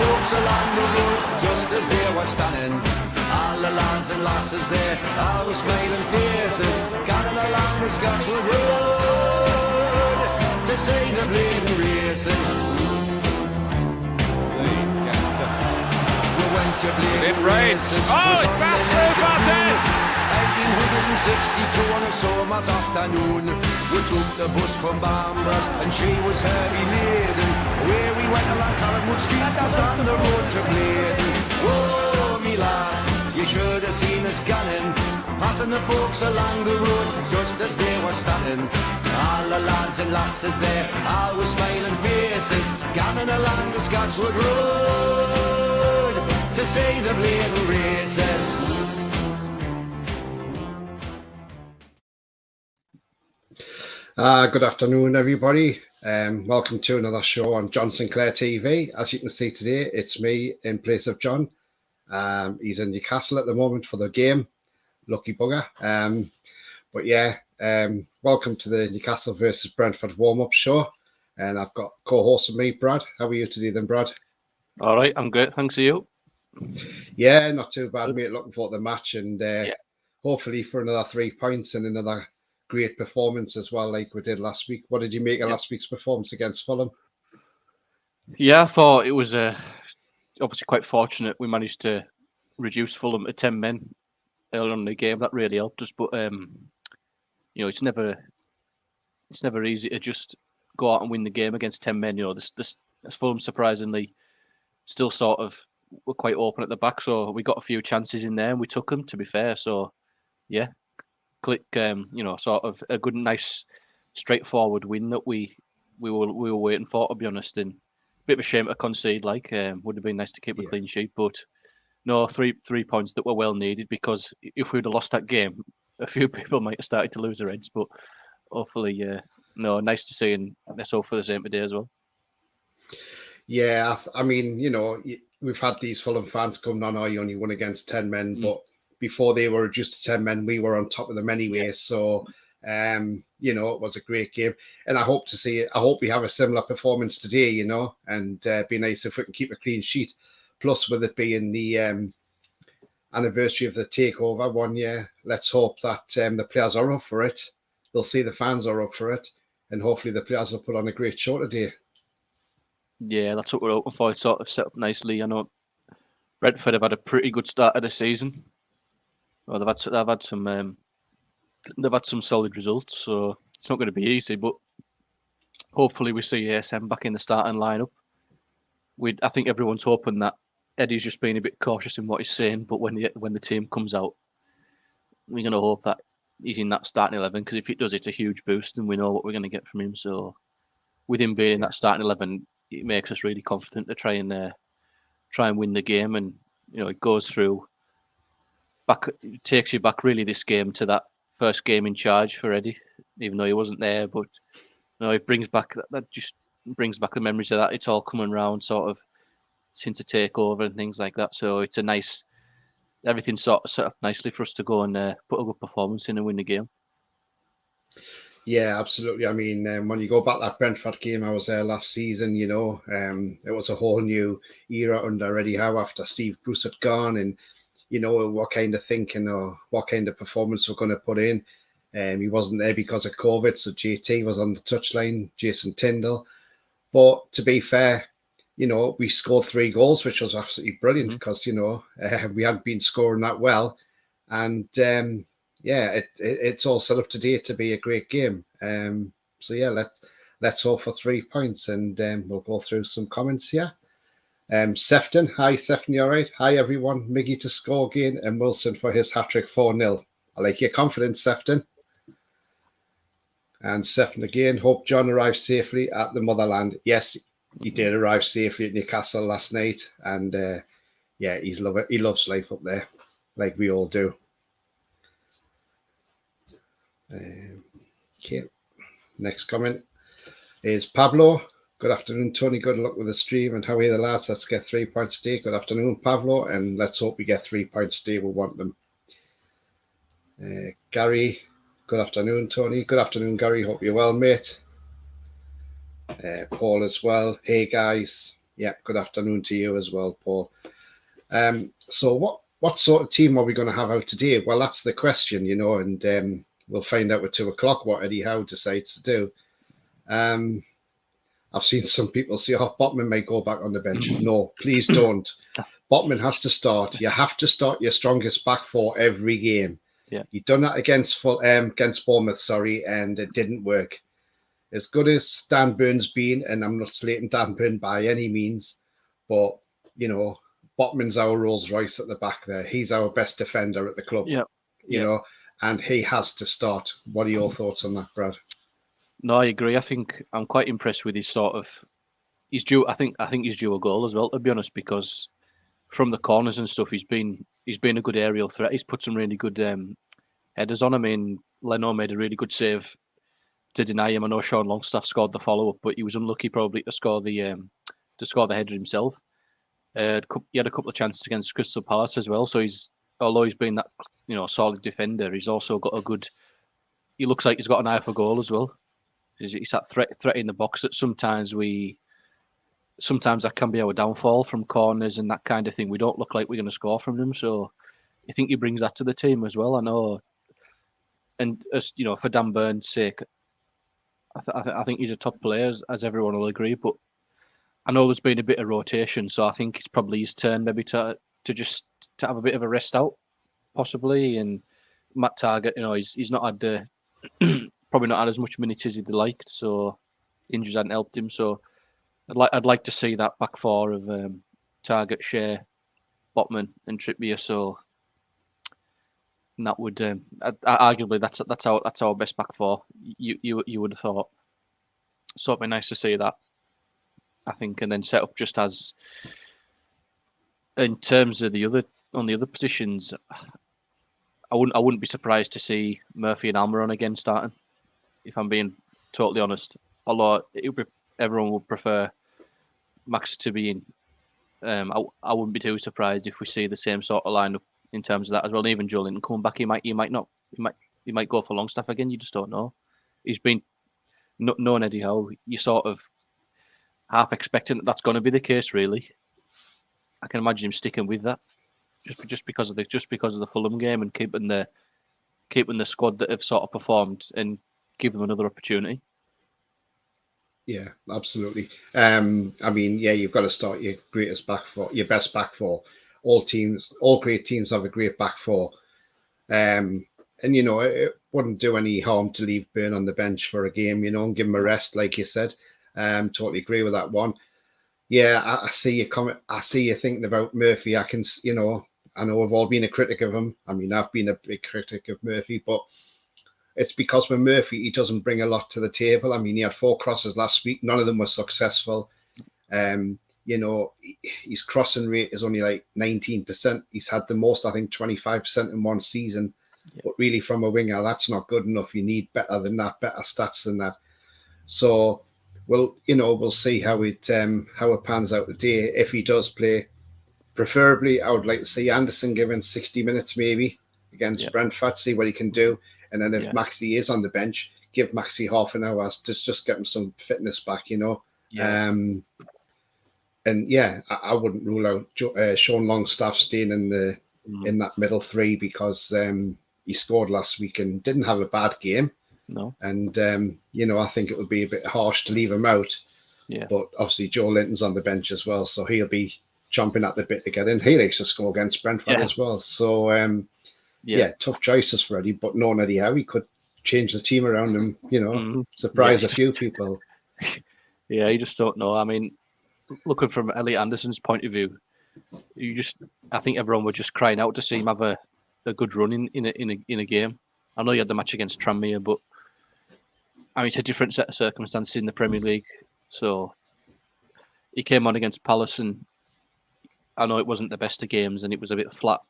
folks along the road, just as they were standing. All the lads and lasses there, all with smiling faces, gathered along the Scotswood Road to see the bleeding races. We went to bleeding races. Oh, it's back through Valdez! 1962 on a summer's afternoon, we took the bus from Bambras and she was heavy laden. Where we went along Collinwood Street, that's on the road to Bladen. Whoa, me lads, you should have seen us gunning, passing the folks along the road just as they were standing. All the lads and lasses there, all with smiling faces, gathering along the Scotswood Road to see the bleeding races. Good afternoon, everybody. Welcome to another show on John Sinclair TV. As you can see today, it's me in place of John. He's in Newcastle at the moment for the game. Lucky bugger. But yeah, welcome to the Newcastle versus Brentford warm-up show. And I've got co-host with me, Brad. How are you today then, Brad? All right, I'm great. Thanks to you. Yeah, not too bad, mate. Looking forward to the match and hopefully for another 3 points and another great performance as well, like we did last week. What did you make of last week's performance against Fulham? Yeah, I thought it was obviously quite fortunate we managed to reduce Fulham to 10 men early on in the game. That really helped us. But you know, it's never easy to just go out and win the game against 10 men. You know, this Fulham surprisingly still sort of were quite open at the back, so we got a few chances in there and we took them. To be fair, so yeah. You know, sort of a good, nice, straightforward win that we were waiting for, to be honest. And a bit of a shame to concede. Would have been nice to keep a clean sheet, but no, three points that were well needed, because if we'd have lost that game, a few people might have started to lose their heads. But hopefully, no, nice to see, and let's hope for the same today as well. Yeah, I mean, you know, we've had these Fulham fans come on. You only won against 10 men, but before they were reduced to 10 men, we were on top of them anyway. Yeah. So, you know, it was a great game. And I hope we have a similar performance today, you know, and be nice if we can keep a clean sheet. Plus, with it being the anniversary of the takeover 1 year, let's hope that the players are up for it. They'll see the fans are up for it. And hopefully the players will put on a great show today. Yeah, that's what we're hoping for. It's sort of set up nicely. I know Brentford have had a pretty good start of the season. Well, they've had some solid results, so it's not going to be easy. But hopefully, we see ASM back in the starting lineup. I think everyone's hoping that Eddie's just being a bit cautious in what he's saying. But when the team comes out, we're going to hope that he's in that starting 11, because if he does, it's a huge boost, and we know what we're going to get from him. So, with him being in that starting 11, it makes us really confident to try and win the game. And you know, it goes through. It takes you back really this game to that first game in charge for Eddie, even though he wasn't there. But you know, it brings back that just brings back the memories of that. It's all coming round sort of since the takeover and things like that. So it's a nice, everything sort of set up nicely for us to go and put a good performance in and win the game. Yeah, absolutely. I mean, when you go back that Brentford game, I was there last season, you know, it was a whole new era under Eddie Howe after Steve Bruce had gone, and you know, what kind of thinking or what kind of performance we're going to put in. He wasn't there because of COVID, so JT was on the touchline, Jason Tyndall. But to be fair, you know, we scored 3 goals, which was absolutely brilliant because, you know, we hadn't been scoring that well. And, it's all set up today to be a great game. So, yeah, let's hope for 3 points, and we'll go through some comments here. Sefton, hi Sefton, you all right? Hi everyone. Miggy to score again and Wilson for his hat-trick 4-0. I like your confidence, Sefton. And Sefton again, hope John arrives safely at the motherland. Yes, he did arrive safely at Newcastle last night, and he loves life up there, like we all do. Okay, next comment is Pablo. Good afternoon, Tony. Good luck with the stream. And how are you, the lads? Let's get 3 points today. Good afternoon, Pablo. And let's hope we get 3 points today. We want them. Gary, good afternoon, Tony. Good afternoon, Gary. Hope you're well, mate. Paul as well. Hey, guys. Yeah, good afternoon to you as well, Paul. So what sort of team are we going to have out today? Well, that's the question, you know, and we'll find out at 2:00 what Eddie Howe decides to do. I've seen some people say, oh, Botman may go back on the bench. No, please don't. Botman has to start. You have to start your strongest back four every game. Yeah. You've done that against Bournemouth, and it didn't work. As good as Dan Burn's been, and I'm not slating Dan Burn by any means, but, you know, Botman's our Rolls Royce at the back there. He's our best defender at the club, you know, and he has to start. What are your thoughts on that, Brad? No, I agree. I think I'm quite impressed with his sort of. He's due. I think he's due a goal as well, to be honest, because from the corners and stuff, he's been a good aerial threat. He's put some really good headers on. I mean, Leno made a really good save to deny him. I know Sean Longstaff scored the follow up, but he was unlucky probably to score the header himself. He had a couple of chances against Crystal Palace as well. So although he's been that, you know, solid defender, he's also got a good. He looks like he's got an eye for goal as well. He's that threat in the box that sometimes that can be our downfall from corners and that kind of thing. We don't look like we're going to score from them. So I think he brings that to the team as well. I know, and as you know, for Dan Burn's sake, I think he's a top player, as everyone will agree. But I know there's been a bit of rotation, so I think it's probably his turn maybe to have a bit of a rest out, possibly. And Matt Targett, you know, he's not had the probably not had as much minutes as he'd liked, so injuries hadn't helped him. So I'd like to see that back four of Targett, Shea, Botman, and Trippier. So and that would arguably that's our best back four. You would have thought. So it'd be nice to see that, I think, and then set up just as in terms of the other positions. I wouldn't be surprised to see Murphy and Almiron again starting, if I'm being totally honest. Although everyone would prefer Max to be in. I wouldn't be too surprised if we see the same sort of lineup in terms of that as well. And even Joelinton coming back, he might go for Longstaff again. You just don't know. He's been known Eddie Howe. You sort of half expecting that's going to be the case. Really, I can imagine him sticking with that. Just because of the Fulham game and keeping the squad that have sort of performed and give them another opportunity. Yeah, absolutely. I mean, yeah, you've got to start your best back four. All great teams have a great back four. And you know, it wouldn't do any harm to leave Burn on the bench for a game, you know, and give him a rest, like you said. Totally agree with that one. Yeah, I see you comment. I see you thinking about Murphy. I know we've all been a critic of him. I mean, I've been a big critic of Murphy, but it's because with Murphy, he doesn't bring a lot to the table. I mean, he had 4 crosses last week. None of them were successful. You know, his crossing rate is only like 19%. He's had the most, I think, 25% in one season. Yeah. But really, from a winger, that's not good enough. You need better than that, better stats than that. So, we'll see how it pans out today. If he does play, preferably, I would like to see Anderson given 60 minutes maybe against Brentford, see what he can do. And then if Maxi is on the bench, give Maxi half an hour to just get him some fitness back, you know. Yeah. I wouldn't rule out Sean Longstaff staying in that middle three because he scored last week and didn't have a bad game. No. And, I think it would be a bit harsh to leave him out. Yeah. But obviously Joelinton's on the bench as well, so he'll be chomping at the bit to get in. He likes to score against Brentford as well. So, tough choices for Eddie, but knowing Eddie Howe, he could change the team around him, surprise a few people. Yeah, you just don't know. I mean, looking from Elliot Anderson's point of view, I think everyone was just crying out to see him have a good run in a game. I know you had the match against Tranmere, but I mean, it's a different set of circumstances in the Premier League. So he came on against Palace, and I know it wasn't the best of games, and it was a bit flat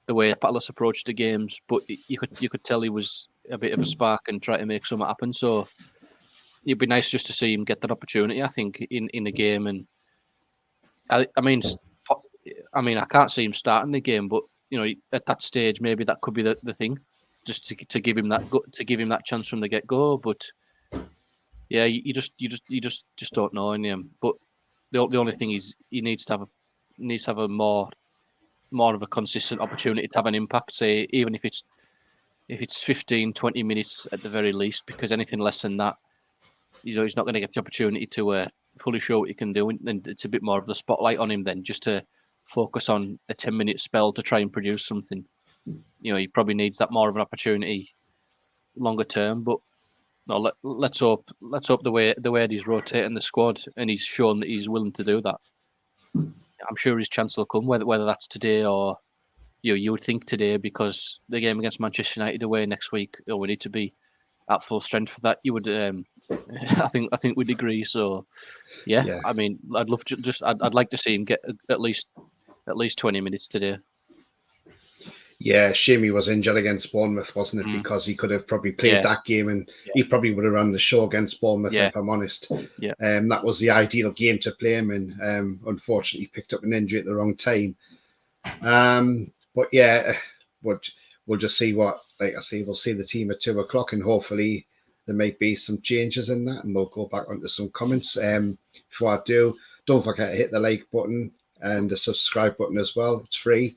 the way Palace approached the games. But you could tell he was a bit of a spark and try to make something happen. So it'd be nice just to see him get that opportunity, I think, in the game. And I mean, I can't see him starting the game, but at that stage, maybe that could be the thing, just to give him that chance from the get go. But yeah, you just don't know in him. But the only thing is he needs to have a more of a consistent opportunity to have an impact. Say even if it's 15, 20 minutes at the very least, because anything less than that, he's not going to get the opportunity to fully show what he can do, and it's a bit more of the spotlight on him then, just to focus on a 10-minute spell to try and produce something. He probably needs that more of an opportunity longer term, but. No, let's hope the way he's rotating the squad and he's shown that he's willing to do that. I'm sure his chance will come, whether that's today or you would think today, because the game against Manchester United away next week, we need to be at full strength for that. You would, I think we'd agree. So, yeah. I mean, I'd love to I'd like to see him get at least 20 minutes today. Yeah, shame he was injured against Bournemouth, wasn't it? Because he could have probably played that game, and he probably would have run the show against Bournemouth, if I'm honest. Yeah. That was the ideal game to play him in. Unfortunately, he picked up an injury at the wrong time. But yeah, we'll just see what, like I say, we'll see the team at 2:00, and hopefully there might be some changes in that, and we'll go back onto some comments. Before I do, don't forget to hit the like button and the subscribe button as well. It's free.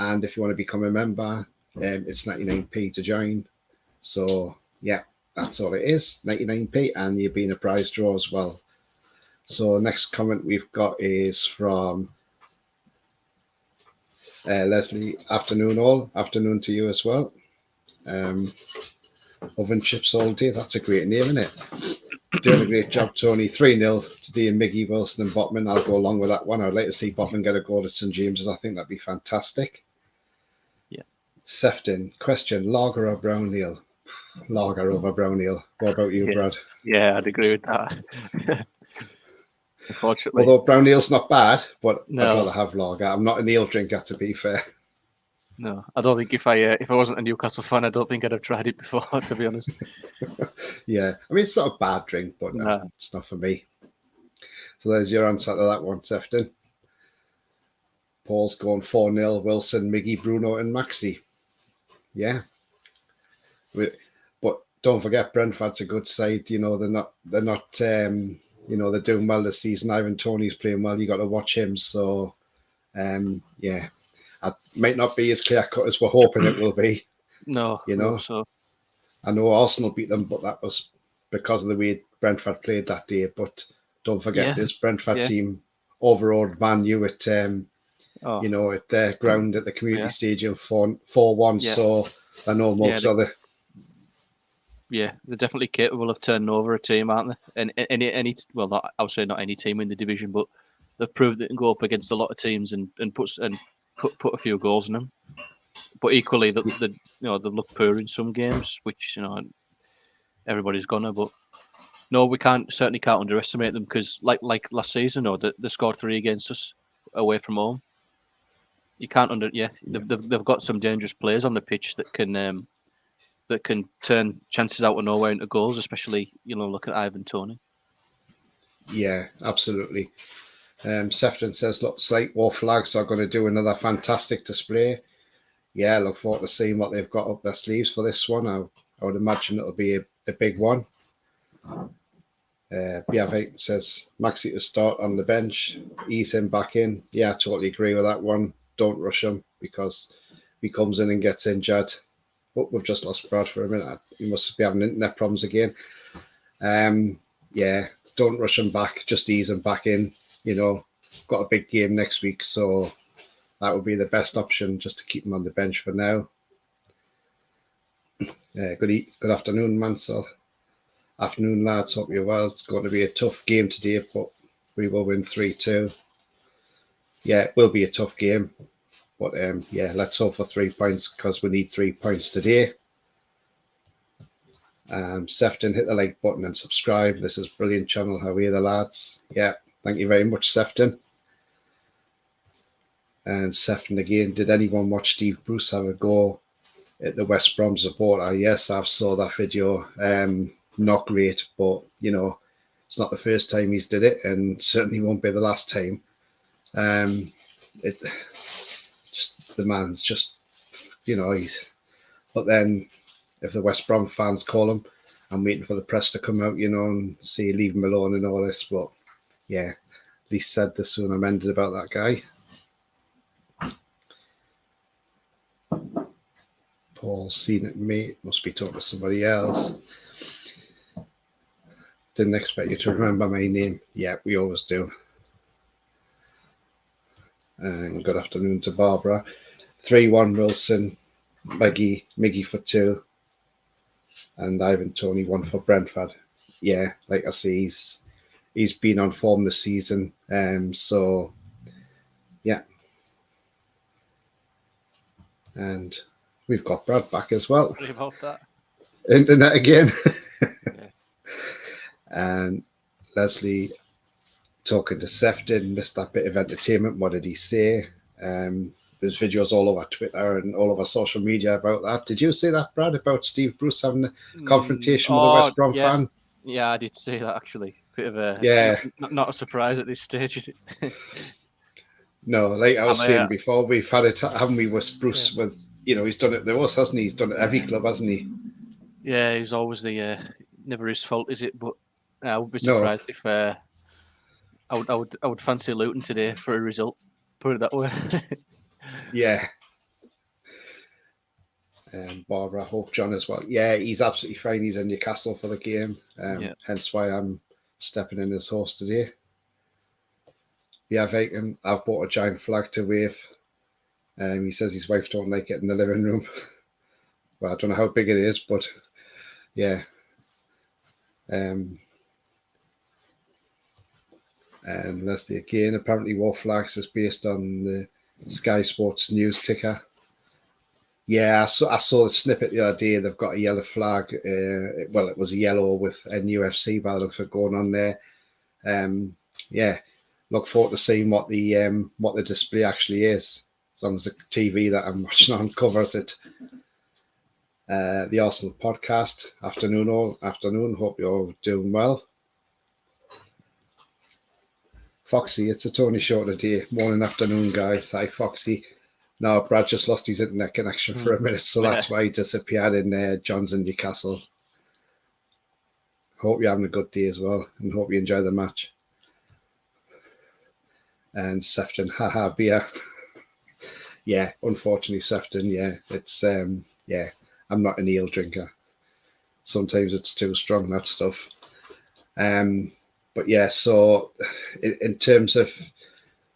And if you want to become a member, it's 99p to join. So, yeah, that's all it is, 99p, and you'll be in a prize draw as well. So, next comment we've got is from Leslie. Afternoon all. Afternoon to you as well. Oven chips all day. That's a great name, isn't it? Doing a great job, Tony. 3-0 to Dean, Miggy, Wilson and Botman. I'll go along with that one. I'd like to see Botman get a goal at St James's. I think that'd be fantastic. Sefton, question, lager or brown ale? Lager over brown ale. What about you, Brad? Yeah, I'd agree with that. Unfortunately. Although brown ale's not bad, but I'd rather have lager. I'm not an ale drinker, to be fair. No, I don't think if I wasn't a Newcastle fan, I don't think I'd have tried it before, to be honest. Yeah, I mean, it's not a bad drink, but it's not for me. So there's your answer to that one, Sefton. Paul's going 4-0, Wilson, Miggy, Bruno and Maxi. Yeah, but don't forget Brentford's a good side. They're not. They're doing well this season. Ivan Toney's playing well. You got to watch him. So, yeah, it might not be as clear cut as we're hoping it will be. No, so I know Arsenal beat them, but that was because of the way Brentford played that day. But don't forget this Brentford team overawed Man U at at their ground at the community stadium 4-1. So they're no mugs, are they? Yeah, they're definitely capable of turning over a team, aren't they? And I would say not any team in the division, but they've proved they can go up against a lot of teams and put a few goals in them. But equally, they look poor in some games, which everybody's gonna. But no, we certainly can't underestimate them, because like last season, they scored 3 against us away from home. You can't they've got some dangerous players on the pitch that can turn chances out of nowhere into goals, especially look at Ivan Toney. Yeah, absolutely. Sefton says, looks like War Flags are going to do another fantastic display. Yeah, I look forward to seeing what they've got up their sleeves for this one. I would imagine it'll be a big one. Biavik says, Maxi to start on the bench, ease him back in. Yeah, I totally agree with that one. Don't rush him, because he comes in and gets injured. But we've just lost Brad for a minute. He must be having internet problems again. Yeah, don't rush him back. Just ease him back in. Got a big game next week, so that would be the best option, just to keep him on the bench for now. Good afternoon, Mansell. Afternoon, lads. Hope you're well. It's going to be a tough game today, but we will win 3-2. Yeah, it will be a tough game. But let's hope for 3 points, because we need 3 points today. Sefton, hit the like button and subscribe. This is brilliant channel. How are you, the lads? Yeah, thank you very much, Sefton. And Sefton again, did anyone watch Steve Bruce have a go at the West Brom supporter? Yes, I've saw that video. Not great, but it's not the first time he's did it, and certainly won't be the last time. The man's just, but then if the West Brom fans call him, I'm waiting for the press to come out, and say leave him alone and all this. But yeah, least said the sooner I'm ended about that guy. Paul seen it, mate. Must be talking to somebody else. Didn't expect you to remember my name. Yeah, we always do. And good afternoon to Barbara. 3-1 Wilson, Miggy for 2, and Ivan Toney 1 for Brentford. Yeah, like I say, he's been on form this season. So yeah. And we've got Brad back as well. Sorry about that. Internet again. Yeah. And Leslie talking to Sefton, missed that bit of entertainment. What did he say? There's videos all over Twitter and all over social media about that. Did you say that, Brad, about Steve Bruce having a confrontation with a West Brom fan? Yeah, I did say that actually. Bit of a not a surprise at this stage, is it? No, like I was saying before, we've had it, haven't we, with Bruce? Yeah. With he's done it to us, hasn't he? He's done it every club, hasn't he? Yeah, he's always never his fault, is it? But I would be surprised if I would fancy Luton today for a result. Put it that way. Yeah. Barbara, Hope John as well. Yeah, he's absolutely fine. He's in Newcastle for the game. Hence why I'm stepping in as host today. Yeah, Viking, I've bought a giant flag to wave. He says his wife don't like it in the living room. Well, I don't know how big it is, but yeah. And Leslie again, apparently War Flags is based on the Sky Sports news ticker. Yeah, I saw the snippet the other day. They've got a yellow flag. Well, it was a yellow with NUFC by the looks of going on there. Yeah, look forward to seeing what the display actually is. As long as the TV that I'm watching on covers it. The Arsenal podcast, afternoon. Hope you're all doing well. Foxy, it's a Tony show today. Morning, afternoon, guys. Hi, Foxy. No, Brad just lost his internet connection for a minute, so that's why he disappeared in John's in Newcastle. Hope you're having a good day as well, and hope you enjoy the match. And Sefton, haha, beer. Yeah, unfortunately, Sefton, yeah, it's, yeah, I'm not an ale drinker. Sometimes it's too strong, that stuff. But yeah, so in terms of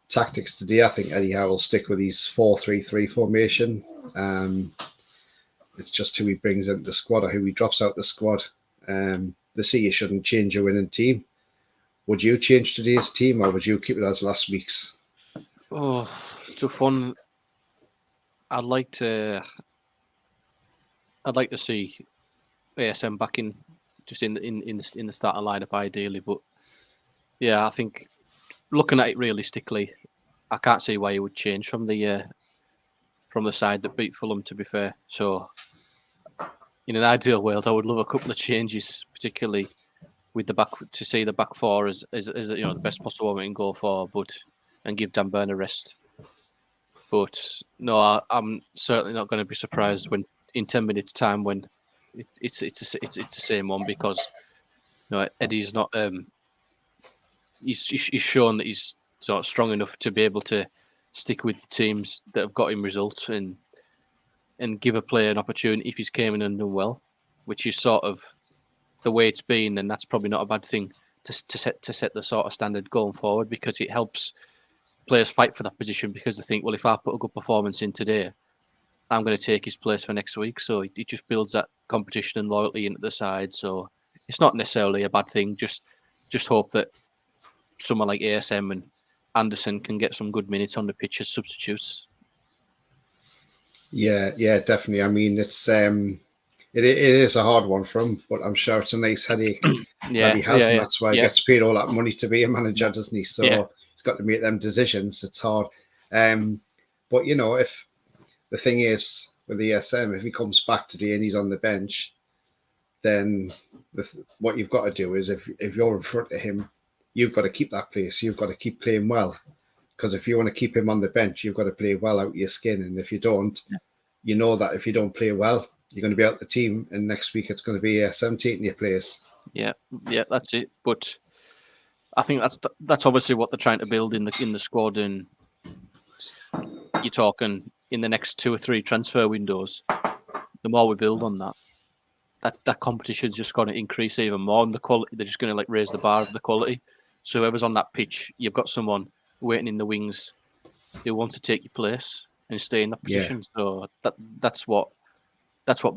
tactics today, I think Eddie Howe will stick with his 4-3-3 formation. It's just who he brings into the squad or who he drops out the squad. The see you shouldn't change your winning team. Would you change today's team or would you keep it as last week's? Oh, tough one. I'd like to see ASM back in, just in the starting lineup ideally. But yeah, I think looking at it realistically, I can't see why he would change from the side that beat Fulham. To be fair, so in an ideal world, I would love a couple of changes, particularly with the back, to see the back four as the best possible one we can go for, and give Dan Burn a rest. But no, I'm certainly not going to be surprised when in 10 minutes' time when it's the same one, because Eddie's not he's shown that he's sort of strong enough to be able to stick with the teams that have got him results and give a player an opportunity if he's came in and done well, which is sort of the way it's been, and that's probably not a bad thing to set the sort of standard going forward, because it helps players fight for that position, because they think, well, if I put a good performance in today, I'm going to take his place for next week. So it just builds that competition and loyalty into the side. So it's not necessarily a bad thing. Just hope that someone like ASM and Anderson can get some good minutes on the pitch as substitutes. Yeah, definitely. I mean, it's it is a hard one for him, but I'm sure it's a nice headache that he has, and that's why he gets paid all that money to be a manager, doesn't he? So he's got to make them decisions. It's hard. But if the thing is with the ESM, if he comes back today and he's on the bench, then what you've got to do is if you're in front of him, you've got to keep that place. You've got to keep playing well, because if you want to keep him on the bench, you've got to play well out of your skin. And if you don't, you know that if you don't play well, you're going to be out the team, and next week it's going to be ESM taking your place. Yeah, that's it. But I think that's obviously what they're trying to build in the squad, and you're talking in the next 2 or 3 transfer windows. The more we build on that competition's just going to increase even more, and the quality, they're just going to like raise the bar of the quality. So whoever's on that pitch, you've got someone waiting in the wings who wants to take your place and stay in that position. So that's what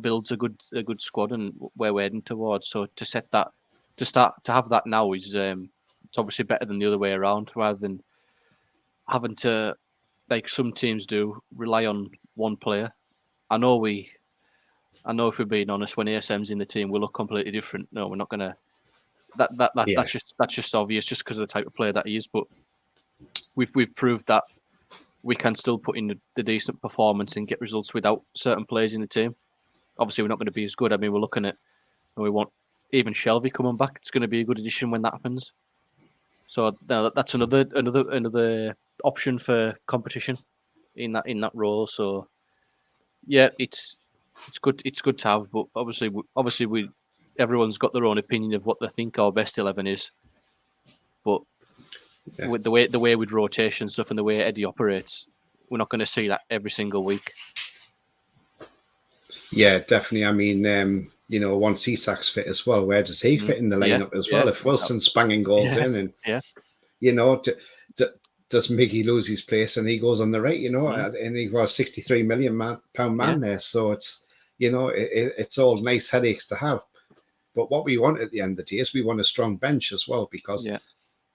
builds a good squad and where we're heading towards. So to have that now is it's obviously better than the other way around, rather than having to, like some teams do, rely on one player. I know if we're being honest, when ASM's in the team, we look completely different. No, we're not gonna. That's just obvious, just because of the type of player that he is. But we've proved that we can still put in the decent performance and get results without certain players in the team. Obviously, we're not going to be as good. I mean, we're looking at, and we want even Shelby coming back. It's going to be a good addition when that happens. So that's another option for competition in that role. So yeah, it's good to have, but obviously everyone's got their own opinion of what they think our best 11 is. But with the way with rotation stuff and the way Eddie operates, we're not going to see that every single week. Yeah, definitely. I mean, once Isak's fit as well, where does he fit in the lineup as well? If Wilson's banging goals in, and does Miggy lose his place and he goes on the right? And he was £63 million man there. So it's it's all nice headaches to have. But what we want at the end of the day is we want a strong bench as well, because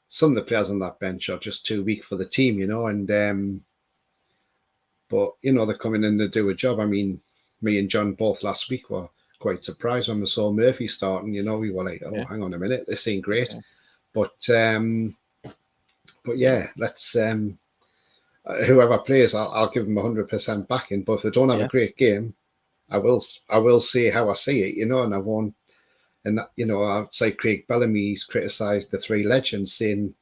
some of the players on that bench are just too weak for the team, and but they're coming in to do a job. I mean, me and John both last week were quite surprised when we saw Murphy starting. We were like, hang on a minute, this ain't great. But yeah, let's whoever plays, I'll give them 100% backing. But if they don't have a great game, I will say how I see it, and I won't. And I'd say Craig Bellamy's criticised the 3 legends, saying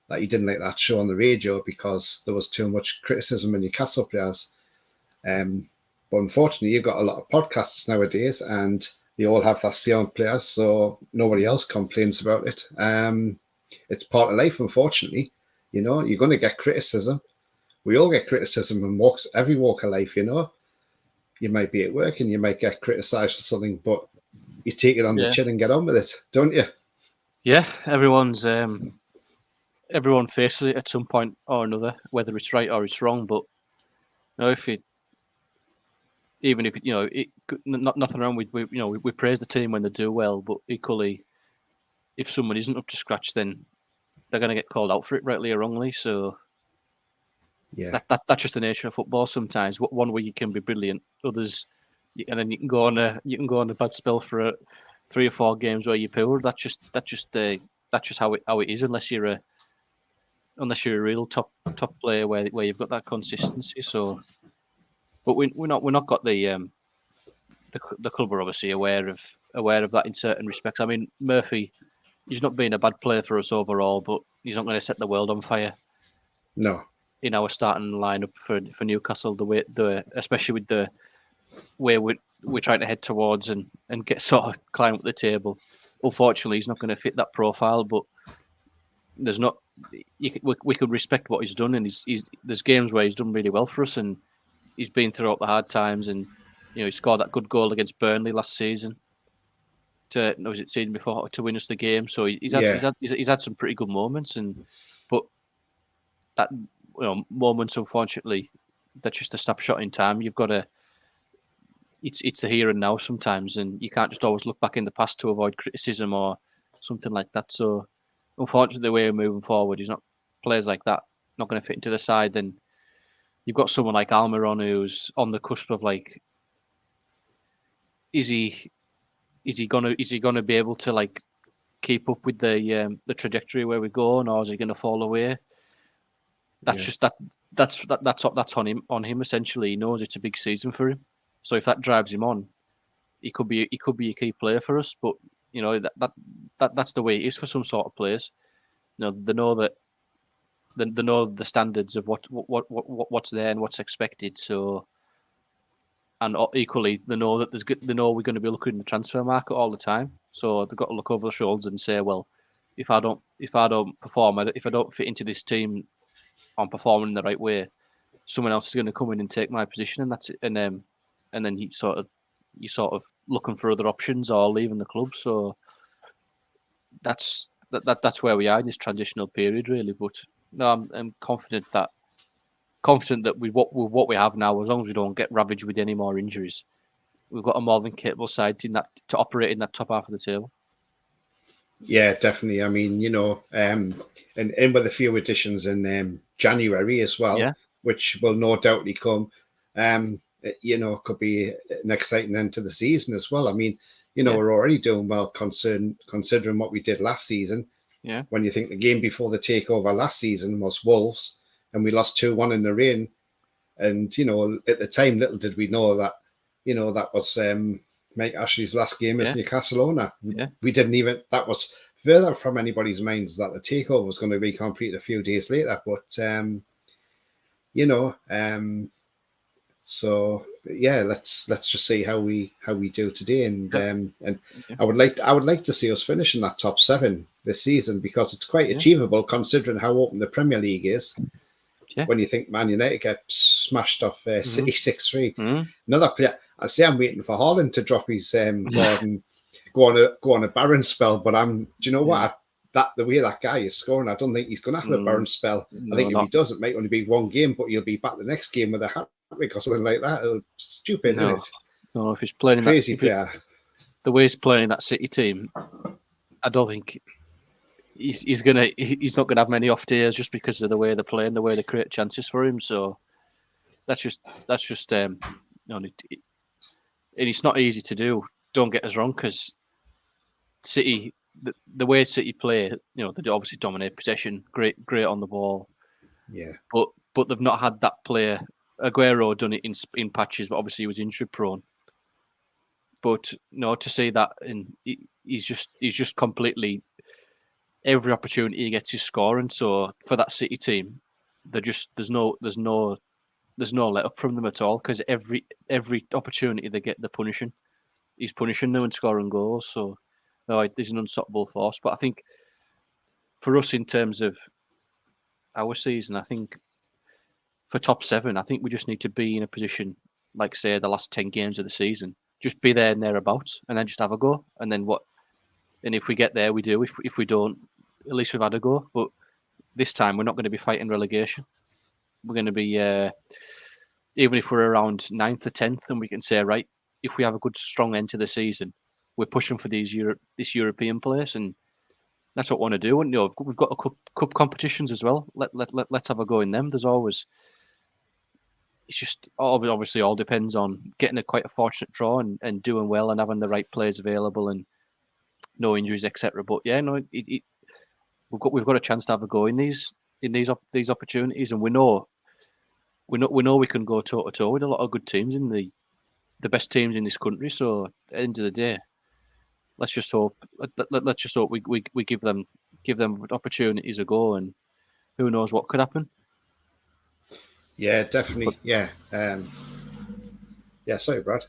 that he didn't like that show on the radio because there was too much criticism of Newcastle players. But unfortunately, you've got a lot of podcasts nowadays, and they all have that say on players, so nobody else complains about it. It's part of life, unfortunately. You're going to get criticism. We all get criticism in every walk of life. You might be at work and you might get criticised for something, but you take it on the chin and get on with it, don't you? Yeah, everyone faces it at some point or another, whether it's right or it's wrong. But nothing wrong with we praise the team when they do well, but equally, if someone isn't up to scratch, then they're going to get called out for it, rightly or wrongly. So that's just the nature of football. Sometimes one week you can be brilliant, others, and then you can go on a bad spell for 3 or 4 games where you're poor. That's just how it is, unless you're a real top player where you've got that consistency. So, but we're not got the club are obviously aware of that in certain respects. I mean, Murphy, he's not been a bad player for us overall, but he's not going to set the world on fire. No. In our starting lineup for Newcastle, especially with the way we're trying to head towards and get sort of climb up the table. Unfortunately, he's not going to fit that profile, but there's not. We could respect what he's done, and there's games where he's done really well for us, and he's been throughout the hard times, and he scored that good goal against Burnley last season. Season before to win us the game. So he's had some pretty good moments, but that moments, unfortunately, that's just a snapshot in time. You've got to. It's the here and now sometimes, and you can't just always look back in the past to avoid criticism or something like that. So, unfortunately, the way we're moving forward is not players like that not going to fit into the side. Then you've got someone like Almiron who's on the cusp of like, is he gonna be able to like keep up with the trajectory where we're going, or is he going to fall away? That's that's on him essentially. He knows it's a big season for him. So if that drives him on, he could be a key player for us. But that's the way it is for some sort of players. They know that they know the standards of what's there and what's expected. So, and equally, they know that we're going to be looking in the transfer market all the time. So they've got to look over their shoulders and say, well, if I don't perform, if I don't fit into this team, I'm performing in the right way, someone else is going to come in and take my position, and that's it. And then you sort of looking for other options or leaving the club. So that's where we are in this transitional period, really. But no, I'm confident that with what we have now, as long as we don't get ravaged with any more injuries, we've got a more than capable side to operate in that top half of the table. Yeah, definitely. I mean, and with a few additions in January as well, which will no doubtly come. Could be an exciting end to the season as well. I mean, we're already doing well considering what we did last season. Yeah. When you think the game before the takeover last season was Wolves, and we lost 2-1 in the rain, and at the time, little did we know that that was Mike Ashley's last game as Newcastle owner. We didn't even, that was further from anybody's minds that the takeover was going to be completed a few days later. But so yeah, let's just see how we do today. And I would like to see us finish in that top 7 this season, because it's quite achievable considering how open the Premier League is. Yeah. When you think Man United get smashed off City 6-3, another player. I say I'm waiting for Haaland to drop his board and go on a barren spell. But do you know what? The way that guy is scoring, I don't think he's going to have a barren spell. I think if he does, it might only be one game, but he'll be back the next game with a hat-trick or something like that. It's stupid, isn't it? No, if he's playing crazy player, the way he's playing in that City team, I don't think he's not gonna have many off days just because of the way they're playing, the way they create chances for him. So that's just and it's not easy to do. Don't get us wrong, because City, the way City play, they obviously dominate possession, great on the ball. Yeah. But they've not had that player. Aguero done it in patches, but obviously he was injury prone. But no, to say that, and he's just completely, every opportunity he gets is scoring. So for that City team, there's no let up from them at all, because every opportunity they get, they're punishing. He's punishing them and scoring goals. So no, there's an unstoppable force. But I think for us, in terms of our season, I think for top 7, I think we just need to be in a position, like say the last 10 games of the season, just be there and thereabouts, and then just have a go. And then what? And if we get there, we do. If we don't, at least we've had a go. But this time, we're not going to be fighting relegation. We're going to be, even if we're around 9th or 10th, and we can say, right, if we have a good, strong end to the season, we're pushing for this European place, and that's what we want to do. And we've got a cup competitions as well. Let's have a go in them. There's always, it's just obviously all depends on getting quite a fortunate draw and doing well and having the right players available and no injuries, etc. But yeah, no, we've got a chance to have a go in these opportunities, and we know we can go toe to toe with a lot of good teams in the best teams in this country. So at the end of the day, let's just hope we give them opportunities a go, and who knows what could happen. Yeah, definitely. Sorry, Brad.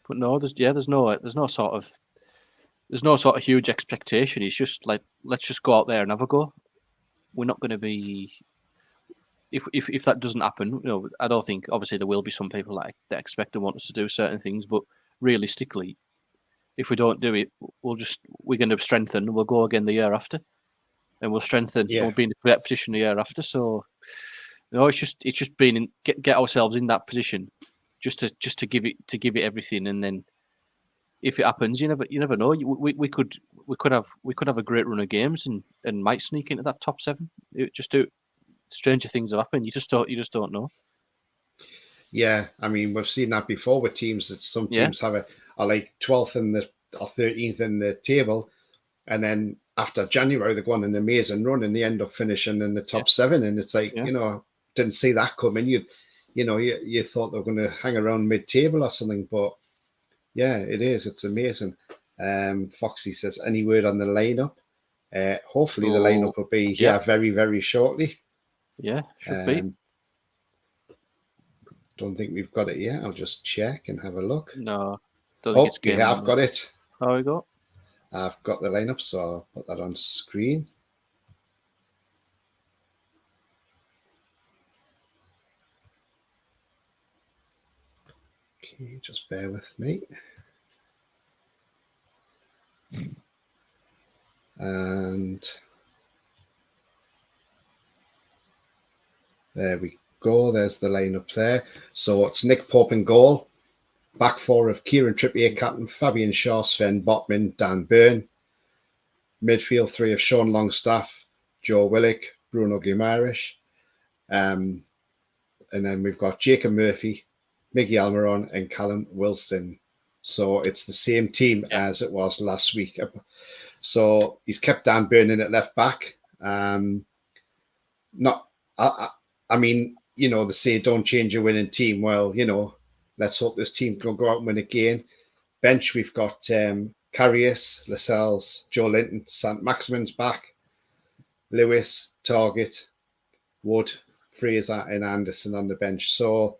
But no, there's no sort of huge expectation. It's just like, let's just go out there and have a go. We're not going to be, if that doesn't happen, I don't think, obviously there will be some people that expect and want us to do certain things, but realistically, if we don't do it, we're going to strengthen. We'll go again the year after, and we'll strengthen. Yeah. We'll be in the correct position the year after. So, it's just being get ourselves in that position, just to give it everything, and then if it happens, you never know. We could have a great run of games and might sneak into that top 7. Stranger things have happened. You just don't know. Yeah, I mean, we've seen that before with teams. That some teams are like 12th or 13th in the table, and then after January they go on an amazing run and they end up finishing in the top 7. And it's like, didn't see that coming. You thought they were going to hang around mid-table or something, but yeah, it is. It's amazing. Foxy says, any word on the lineup? Hopefully the lineup will be here very, very shortly. Yeah, should be. Don't think we've got it yet. I'll just check and have a look. No, don't think it's game. I've got it. Oh, we go. I've got the lineup, so I'll put that on screen. Okay, just bear with me. And there we go. There's the lineup there. So it's Nick Pope in goal. Back four of Kieran Trippier, captain, Fabian Shaw, Sven Botman, Dan Burn. Midfield three of Sean Longstaff, Joe Willock, Bruno Guimaraes. And then we've got Jacob Murphy, Miggy Almiron, and Callum Wilson. So it's the same team as it was last week. So he's kept Dan Burn in at left back. I mean, you know, they say don't change your winning team. Well, you know, let's hope this team can go out and win again. Bench, we've got Carrius, Lascelles, Joe Linton, St. Maximin's back, Lewis, Target, Wood, Fraser, and Anderson on the bench. So,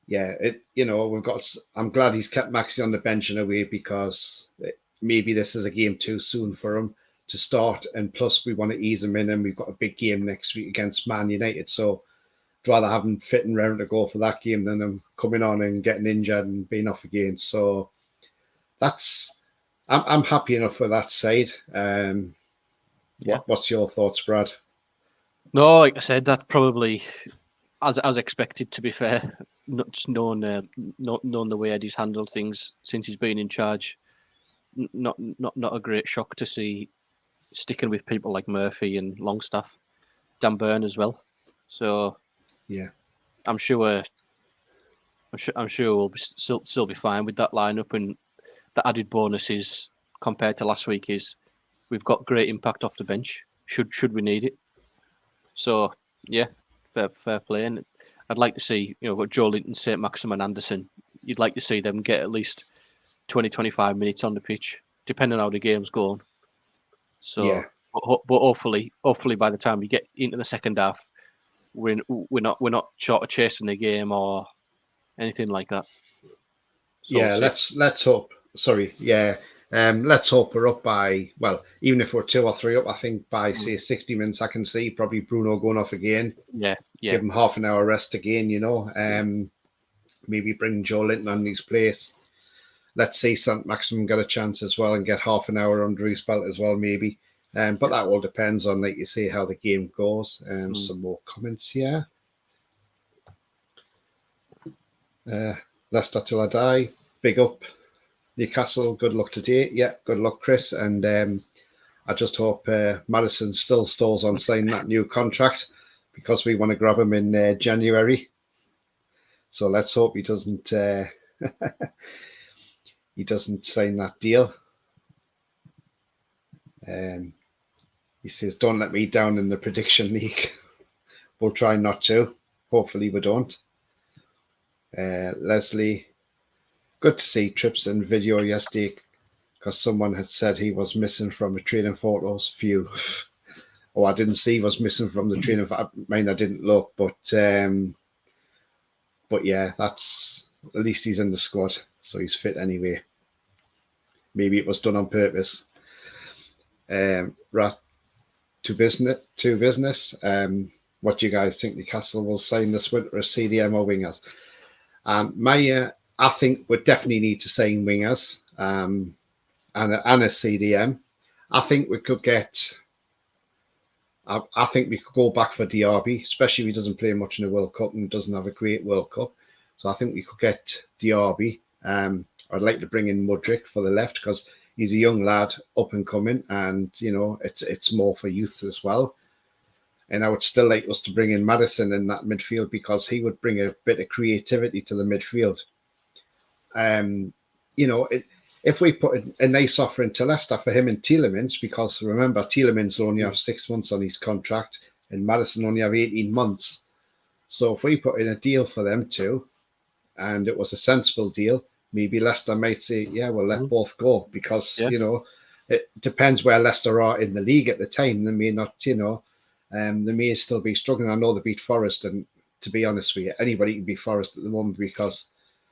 yeah, I'm glad he's kept Maxi on the bench in a way, because maybe this is a game too soon for him to start. And plus, we want to ease him in, and we've got a big game next week against Man United. So, I'd rather have him fitting round to go for that game than him coming on and getting injured and being off again. So, I'm happy enough for that side. What's your thoughts, Brad? No, like I said, that probably as expected. To be fair, not knowing the way Eddie's handled things since he's been in charge, not a great shock to see sticking with people like Murphy and Longstaff, Dan Burn as well. So yeah, I'm sure we'll still be fine with that lineup. And the added bonus is, compared to last week, is we've got great impact off the bench. Should we need it? So yeah, fair play. And I'd like to see, got Joe Linton, St. Maximin, Anderson. You'd like to see them get at least 20-25 minutes on the pitch, depending on how the game's going. So, yeah. but hopefully by the time we get into the second half, we're not short of chasing the game or anything like that. So yeah, let's hope. Sorry, yeah. Let's hope we're up by, well, even if we're 2 or 3 up, I think by, say, 60 minutes, I can see probably Bruno going off again. Yeah. Give him half an hour rest again, maybe bring Joe Linton on his place. Let's see St. Maximin get a chance as well and get half an hour under his belt as well, maybe. But that all depends on, like you say, how the game goes. Some more comments here. Leicester till I die. Big up. Newcastle, good luck today. Yeah, good luck, Chris. And I just hope Madison still stalls on signing that new contract, because we want to grab him in January. So let's hope he doesn't he doesn't sign that deal. He says, don't let me down in the prediction league. We'll try not to. Hopefully we don't. Leslie, good to see Trips in video yesterday, because someone had said he was missing from the training photos. Phew. Oh, I didn't see he was missing from the training. I didn't look, but yeah, that's, at least he's in the squad, so he's fit anyway. Maybe it was done on purpose. Right, to business. What do you guys think Newcastle will sign this winter as CDM or wingers? I think we definitely need to sign wingers and a CDM. I think we could get. I think we could go back for Diaby, especially if he doesn't play much in the World Cup and doesn't have a great World Cup. So I think we could get Diaby. I'd like to bring in Mudryk for the left, because he's a young lad, up and coming, and it's more for youth as well. And I would still like us to bring in Maddison in that midfield, because he would bring a bit of creativity to the midfield. If we put a nice offer into Leicester for him and Tielemans, because remember, Tielemans will only have 6 months on his contract and Maddison only have 18 months. So if we put in a deal for them two, and it was a sensible deal, maybe Leicester might say, yeah, we'll let both go, because, it depends where Leicester are in the league at the time. They may not, they may still be struggling. I know they beat Forest, and to be honest with you, anybody can beat Forest at the moment, because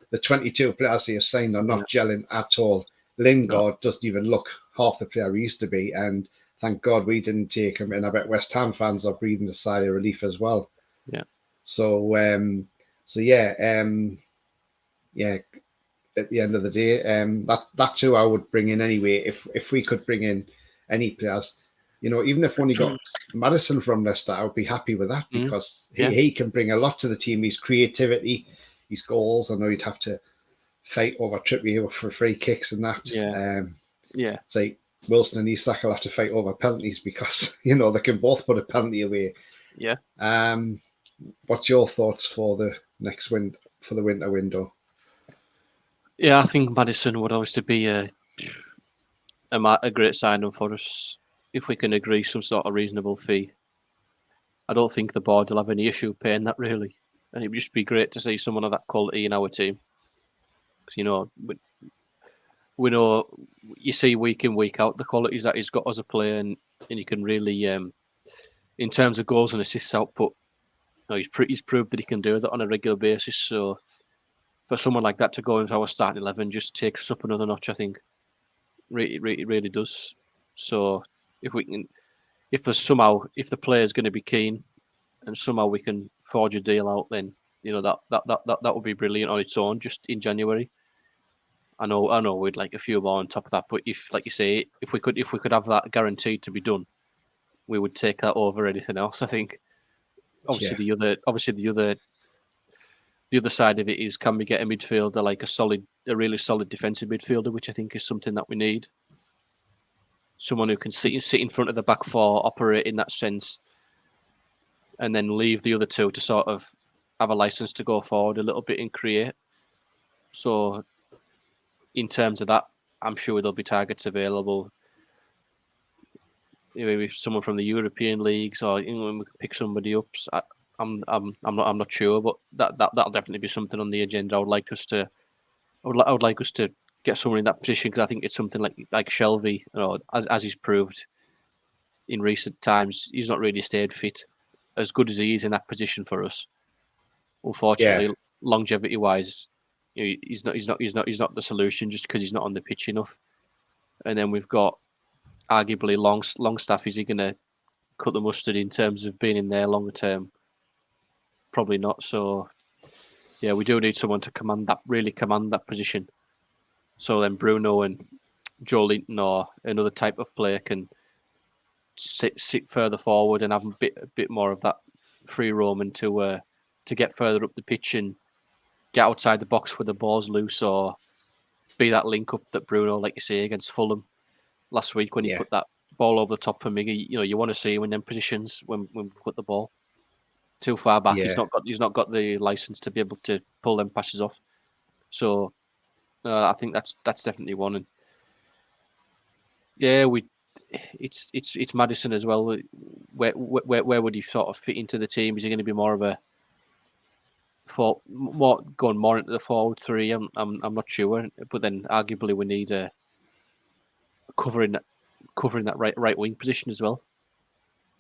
the 22 players they have signed are not gelling at all. Lingard doesn't even look half the player he used to be, and thank God we didn't take him. And I bet West Ham fans are breathing a sigh of relief as well. Yeah. So, yeah. At the end of the day, that's who I would bring in anyway. If we could bring in any players, even if only got Maddison from Leicester, I would be happy with that because he can bring a lot to the team. His creativity, his goals. I know he'd have to fight over Trippier for free kicks and that. Yeah. Say Wilson and Isak will have to fight over penalties because they can both put a penalty away. Yeah. What's your thoughts for the winter window? Yeah, I think Maddison would obviously be a great signing for us if we can agree some sort of reasonable fee. I don't think the board will have any issue paying that really, and it would just be great to see someone of that quality in our team. Because we know you see week in week out the qualities that he's got as a player, and you can really, in terms of goals and assists output, he's proved that he can do that on a regular basis. So for someone like that to go into our starting 11 just takes us up another notch, I think. Really does. So if the player is going to be keen and somehow we can forge a deal out, then that would be brilliant on its own just in January. I know we'd like a few more on top of that, but if, like you say, if we could have that guaranteed to be done, we would take that over anything else, I think. Obviously the other side of it is, can we get a midfielder like a really solid defensive midfielder, which I think is something that we need. Someone who can sit in front of the back four, operate in that sense, and then leave the other two to sort of have a license to go forward a little bit and create. So in terms of that, I'm sure there'll be targets available. Maybe someone from the European leagues, or we can pick somebody up. I'm not sure, but that'll definitely be something on the agenda. I would like us to get someone in that position because I think it's something like Shelby, as he's proved in recent times, he's not really stayed fit as good as he is in that position for us. Unfortunately, longevity wise, he's not the solution just because he's not on the pitch enough. And then we've got arguably Longstaff. Is he going to cut the mustard in terms of being in there longer term? Probably not. So, yeah, we do need someone to really command that position. So then Bruno and Joe Linton or another type of player can sit further forward and have a bit more of that free roaming to get further up the pitch and get outside the box where the ball's loose, or be that link up that Bruno, like you say, against Fulham last week when he put that ball over the top for Miggy. You want to see him in them positions when we put the ball too far back. He's not got the license to be able to pull them passes off. So I think that's definitely one. And yeah, it's Maddison as well. Where would he sort of fit into the team? Is he going to be more of a going more into the forward three? I'm not sure. But then arguably we need a covering that right wing position as well.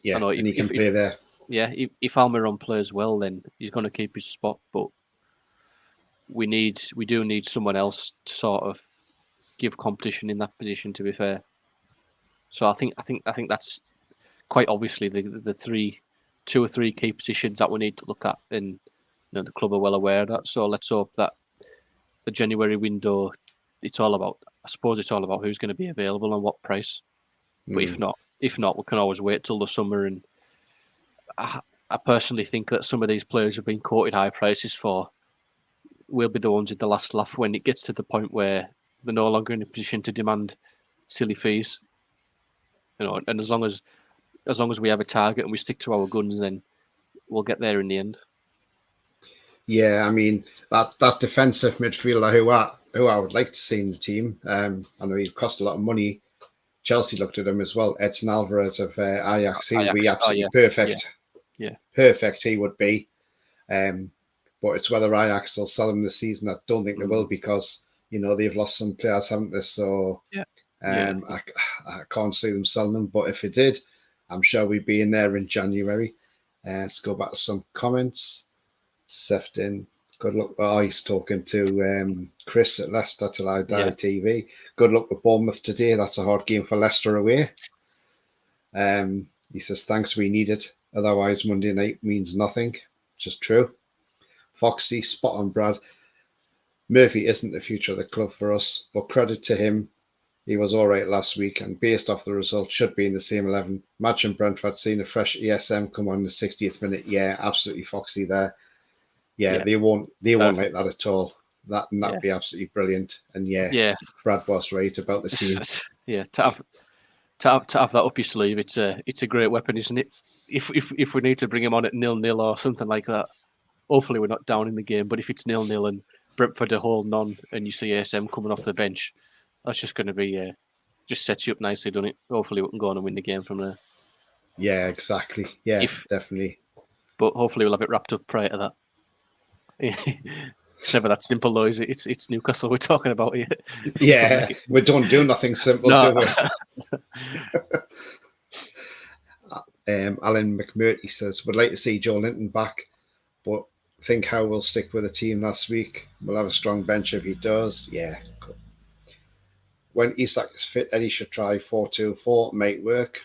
Yeah, and he can play there. Yeah, if Almiron plays well, then he's going to keep his spot. But we do need someone else to sort of give competition in that position. To be fair, so I think that's quite obviously the two or three key positions that we need to look at, and the club are well aware of that. So let's hope that the January window, it's all about who's going to be available and what price. But if not, we can always wait till the summer. And I personally think that some of these players have been quoted high prices for will be the ones with the last laugh when it gets to the point where they're no longer in a position to demand silly fees. And as long as we have a target and we stick to our guns, then we'll get there in the end. Yeah, I mean that defensive midfielder who I would like to see in the team. I know he cost a lot of money. Chelsea looked at him as well. Edson Alvarez of Ajax. He would be absolutely perfect. Yeah, perfect. He would be. But it's whether Ajax will sell him this season. I don't think they will because they've lost some players, haven't they? So I can't see them selling them. But if it did, I'm sure we'd be in there in January. Let's go back to some comments. Sefton, Good luck. Oh, he's talking to Chris at Leicester Till I Die Yeah. TV. Good luck with Bournemouth today. That's a hard game for Leicester away. He says, thanks, we need it. Otherwise, Monday night means nothing. Which is true. Foxy, spot on, Brad. Murphy isn't the future of the club for us, but credit to him. He was all right last week, and based off the result, should be in the same 11. Imagine Brentford seeing a fresh ESM come on in the 60th minute. Yeah, absolutely, Foxy there. Yeah. They won't like that at all. That'd be absolutely brilliant. And yeah, Brad was right about the team. Yeah, to have that up your sleeve, it's a great weapon, isn't it? If we need to bring him on at 0-0 or something like that, hopefully we're not down in the game. But if it's 0-0 and Brentford a whole none, and you see ASM coming off the bench, that's just going to be just sets you up nicely, doesn't it? Hopefully we can go on and win the game from there. Yeah, exactly. Yeah, definitely. But hopefully we'll have it wrapped up prior to that. It's never that simple, though, is it? It's Newcastle we're talking about here. Yeah, we don't do nothing simple, do we? Alan McMurtry says, would like to see Joe Linton back, but think Howe will stick with the team last week. We'll have a strong bench if he does. Yeah. Cool. When Isak is fit, Eddie should try 4-2-4. Might work.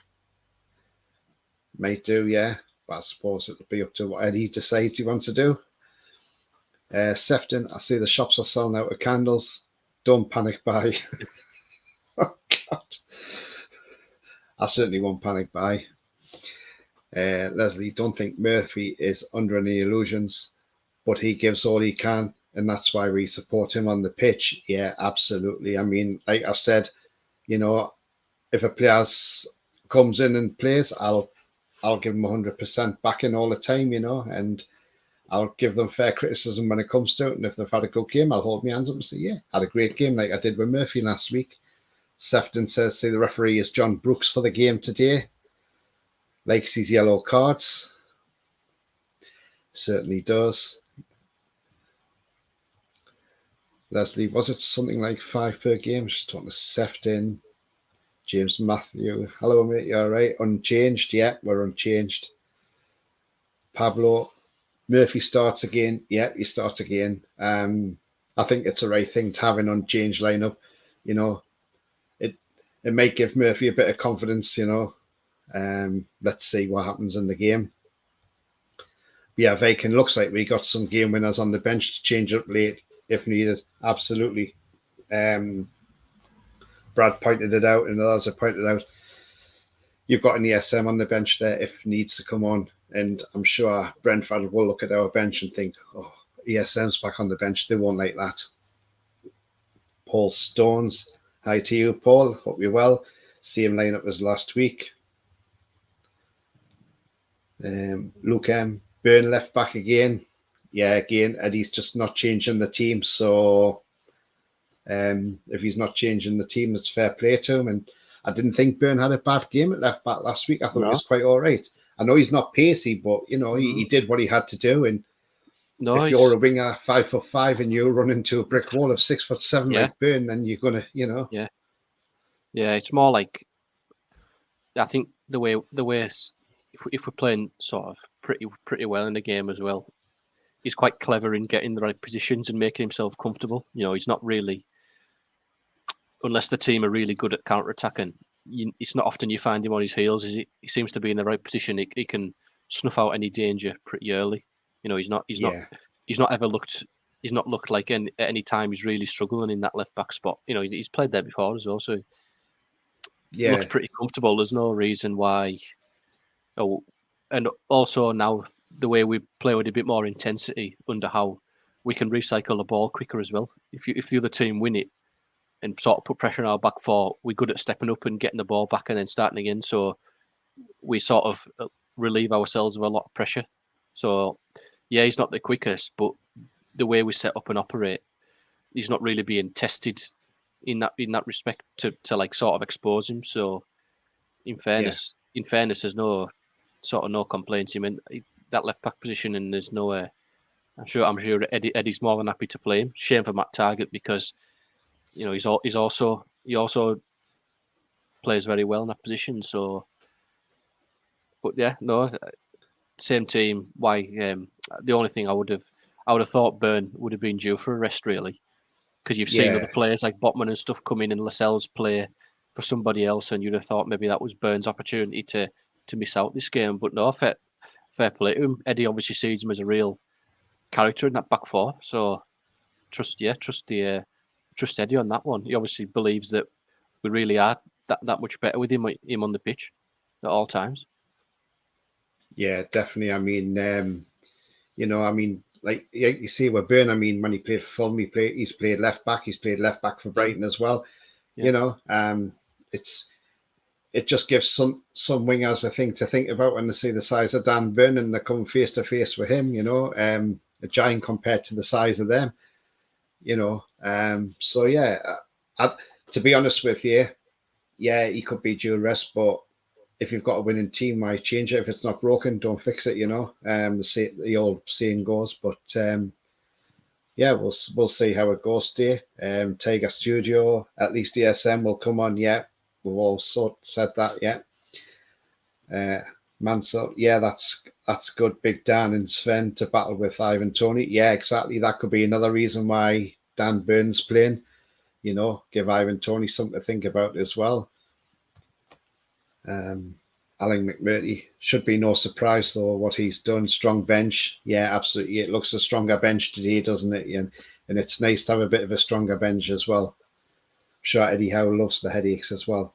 Might do, yeah. But I suppose it'll be up to what Eddie decides he wants to do. Sefton, I see the shops are selling out of candles. Don't panic buy. Oh, God. I certainly won't panic buy. Leslie, don't think Murphy is under any illusions, but he gives all he can, and that's why we support him on the pitch. Yeah, absolutely. I mean, like I've said, if a player comes in and plays, I'll give him 100% backing all the time, and I'll give them fair criticism when it comes to it. And if they've had a good game, I'll hold my hands up and say, yeah, had a great game like I did with Murphy last week. Sefton says, see, the referee is John Brooks for the game today. Likes his yellow cards. Certainly does. Leslie, was it something like 5 per game? She's talking to Sefton. James Matthew. Hello, mate. You all right? Unchanged? Yeah, we're unchanged. Pablo. Murphy starts again. Yeah, he starts again. I think it's the right thing to have an unchanged lineup. It might give Murphy a bit of confidence, Let's see what happens in the game. Yeah, Vacan looks like we got some game winners on the bench to change up late if needed. Absolutely. Brad pointed it out, and others have pointed out. You've got an ESM on the bench there if needs to come on. And I'm sure Brentford will look at our bench and think, oh, ESM's back on the bench. They won't like that. Paul Stones. Hi to you, Paul. Hope you're well. Same lineup as last week. Luke M. Burn left back again. Yeah, again, Eddie's just not changing the team. So if he's not changing the team, it's fair play to him. And I didn't think Burn had a bad game at left back last week. I thought he was quite all right. I know he's not pacey, but he did what he had to do. And if you're a winger 5'5" and you run into a brick wall of 6'7" like Burn, then you're gonna, Yeah, it's more like I think the way if we're playing sort of pretty well in the game as well, he's quite clever in getting the right positions and making himself comfortable. He's not really, unless the team are really good at counter-attacking, it's not often you find him on his heels. He seems to be in the right position. He can snuff out any danger pretty early. He's not looked like at any time he's really struggling in that left back spot. He's played there before as well, so he looks pretty comfortable. There's no reason why. Oh, and also now the way we play with a bit more intensity under Howe, we can recycle the ball quicker as well. If the other team win it and sort of put pressure on our back four, we're good at stepping up and getting the ball back and then starting again. So we sort of relieve ourselves of a lot of pressure. So yeah, he's not the quickest, but the way we set up and operate, he's not really being tested in that respect to like sort of expose him. So in fairness, there's no complaints. I mean, that left back position, and there's no. I'm sure Eddie's more than happy to play him. Shame for Matt Targett because he also plays very well in that position. So, but yeah, no, same team. Why? The only thing I I would have thought Burn would have been due for a rest, really, because you've seen other players like Botman and stuff come in and Lascelles play for somebody else, and you'd have thought maybe that was Burn's opportunity to miss out this game. But no, fair play to him. Eddie obviously sees him as a real character in that back four, so trust Eddie on that one. He obviously believes that we really are that much better with him on the pitch at all times. Yeah, definitely. I mean, like you see with Burn, I mean, when he played for Fulham, he's played left back. He's played left back for Brighton as well. Yeah. It just gives some wingers a thing to think about when they see the size of Dan Burn and they come face to face with him. A giant compared to the size of them. So yeah, to be honest with you, yeah, he could be due rest, but if you've got a winning team, why change it? If it's not broken, don't fix it. The old saying goes. But yeah, we'll see how it goes today. Tiger Studio, at least ESM will come on. Yeah, we've all said that. Yeah. Mansell, yeah, that's good. Big Dan and Sven to battle with Ivan Toney. Yeah, exactly. That could be another reason why Dan Burns playing. Give Ivan Toney something to think about as well. Alan McMurtry should be no surprise though what he's done. Strong bench, yeah, absolutely. It looks a stronger bench today, doesn't it? And it's nice to have a bit of a stronger bench as well. I'm sure Eddie Howe loves the headaches as well.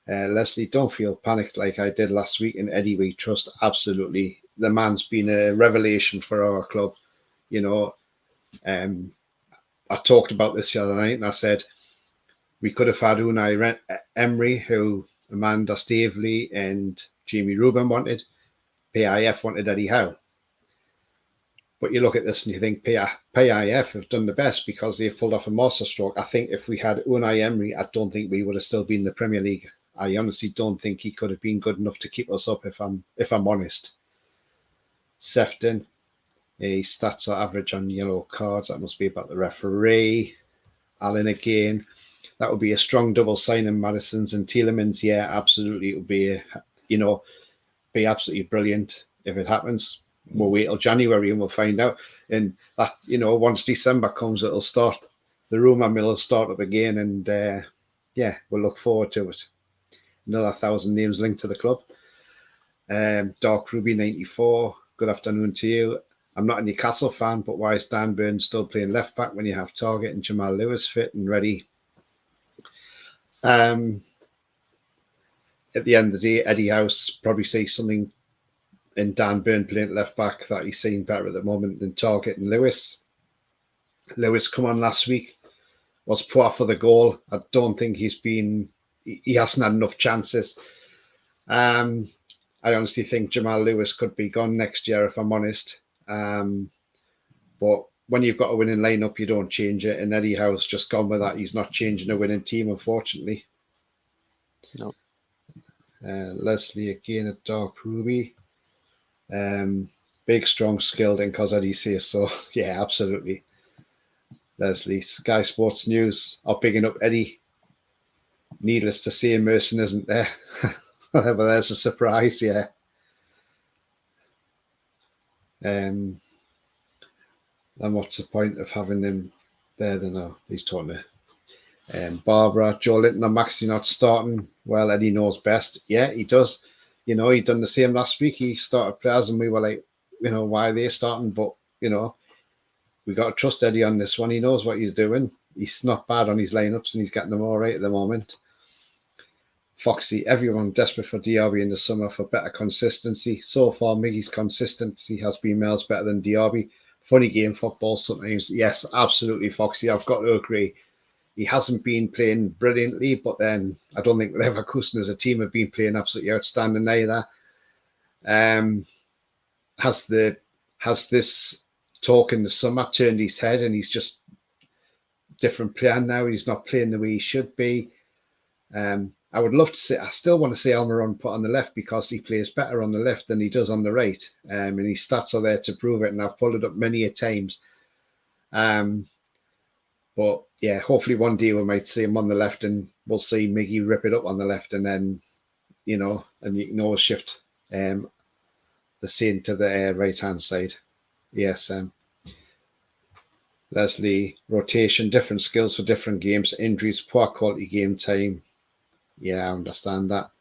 Leslie, don't feel panicked like I did last week. And Eddie, we trust absolutely. The man's been a revelation for our club. I talked about this the other night, and I said we could have had Unai Emery, who Amanda Stavely and Jamie Rubin wanted. PIF wanted Eddie Howe. But you look at this and you think PIF have done the best because they've pulled off a masterstroke. I think if we had Unai Emery, I don't think we would have still been in the Premier League. I honestly don't think he could have been good enough to keep us up, if I'm honest. Sefton, his stats are average on yellow cards. That must be about the referee. Allen again. That would be a strong double signing. Madison's and Tielemans. Yeah, absolutely. It would be, be absolutely brilliant if it happens. We'll wait till January and we'll find out. And that, once December comes, it'll start. The rumour mill will start up again, and we'll look forward to it. Another 1,000 names linked to the club. Dark Ruby 94. Good afternoon to you. I'm not a Newcastle fan, but why is Dan Burns still playing left back when you have Target and Jamal Lewis fit and ready? At the end of the day, Eddie House probably sees something in Dan Burn playing left back that he's seen better at the moment than Target and Lewis. Lewis come on last week, was poor for the goal. I don't think he hasn't had enough chances. I honestly think Jamal Lewis could be gone next year, if I'm honest. But when you've got a winning lineup, you don't change it. And Eddie Howe's just gone with that. He's not changing a winning team, unfortunately. No. Leslie again at Dark Ruby. Big, strong, skilled, and cause Eddie says so. Yeah, absolutely. Leslie, Sky Sports News are picking up Eddie. Needless to say, Merson isn't there. But there's a surprise, yeah. Then what's the point of having him there? Then he's talking to Barbara, Joe Linton and Maxie not starting. Well, Eddie knows best. Yeah, he does. He done the same last week. He started players and we were like, why are they starting? But, we got to trust Eddie on this one. He knows what he's doing. He's not bad on his lineups and he's getting them all right at the moment. Foxy, everyone desperate for Diaby in the summer for better consistency. So far, Miggy's consistency has been miles better than Diaby. Funny game football sometimes. Yes, absolutely, Foxy. I've got to agree. He hasn't been playing brilliantly, but then I don't think Leverkusen as a team have been playing absolutely outstanding either. Has this talk in the summer turned his head and he's just different player now? He's not playing the way he should be. I would love to say, I still want to see Almiron put on the left because he plays better on the left than he does on the right. And his stats are there to prove it. And I've pulled it up many a times. But yeah, hopefully one day we might see him on the left and we'll see Miggy rip it up on the left and then, and you can always shift the scene to the right-hand side. Yes. Leslie, rotation, different skills for different games, injuries, poor quality game time. Yeah, I understand that.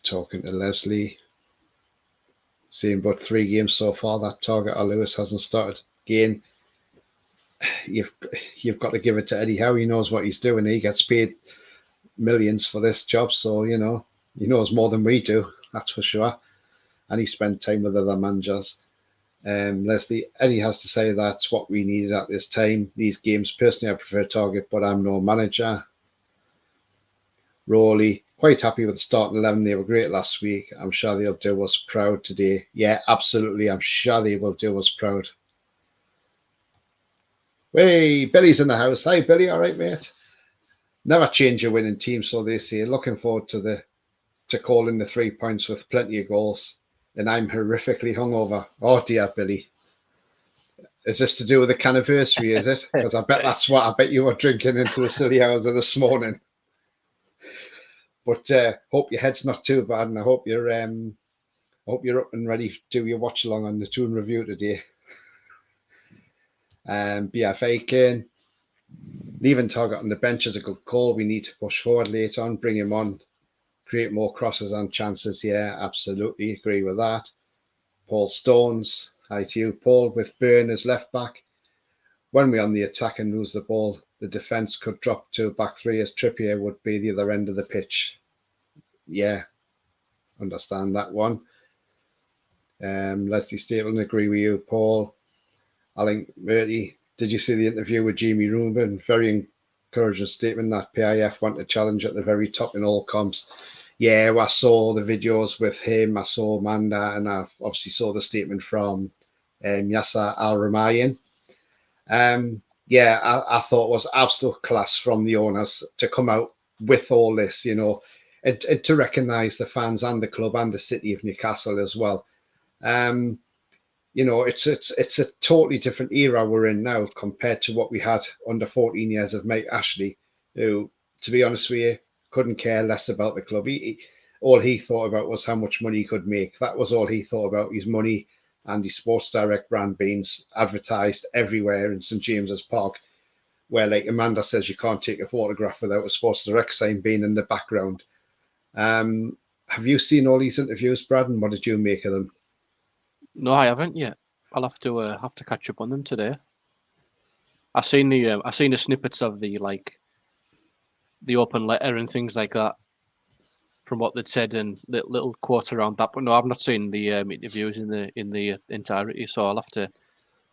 Talking to Leslie, saying about 3 games so far that Target or Lewis hasn't started. Again, you've got to give it to Eddie Howe. He knows what he's doing. He gets paid millions for this job, so he knows more than we do. That's for sure. And he spent time with other managers. Leslie, Eddie has to say that's what we needed at this time. These games, personally, I prefer Target, but I'm no manager. Rowley, quite happy with the starting 11. They were great last week. I'm sure they'll do us proud today. Yeah, absolutely. I'm sure they will do us proud. Hey, Billy's in the house. Hi, Billy. All right, mate? Never change your winning team, so they say. Looking forward to calling the 3 points with plenty of goals. And I'm horrifically hungover. Oh, dear, Billy. Is this to do with the canniversary, is it? Because I bet that's what I bet you were drinking into the silly hours of this morning. But hope your head's not too bad, and I hope you're up and ready to do your watch along on the Toon review today. BFA Kane, leaving Target on the bench is a good call. We need to push forward later on, bring him on, create more crosses and chances. Yeah, absolutely agree with that. Paul Stones, hi to you, Paul. With Byrne as left back, when we're on the attack and lose the ball, the defence could drop to back 3 as Trippier would be the other end of the pitch. Yeah, understand that one. Leslie Stapleton, agree with you, Paul. I think, Bertie, did you see the interview with Jamie Rubin? Very encouraging statement that PIF want to challenge at the very top in all comps. Yeah, I saw the videos with him. I saw Amanda, and I obviously saw the statement from Yasser Al-Ramayan. I thought it was absolute class from the owners to come out with all this, and to recognise the fans and the club and the city of Newcastle as well. It's a totally different era we're in now compared to what we had under 14 years of Mike Ashley, who, to be honest with you, couldn't care less about the club. All he thought about was how much money he could make. That was all he thought about, his money and his Sports Direct brand being advertised everywhere in St James's Park, where, like Amanda says, you can't take a photograph without a Sports Direct sign being in the background. Have you seen all these interviews, Brad, and what did you make of them? No, I haven't yet. I'll have to catch up on them today. I seen the snippets of the open letter and things like that from what they'd said and little quotes around that. But no, I've not seen the interviews in the entirety. So I'll have to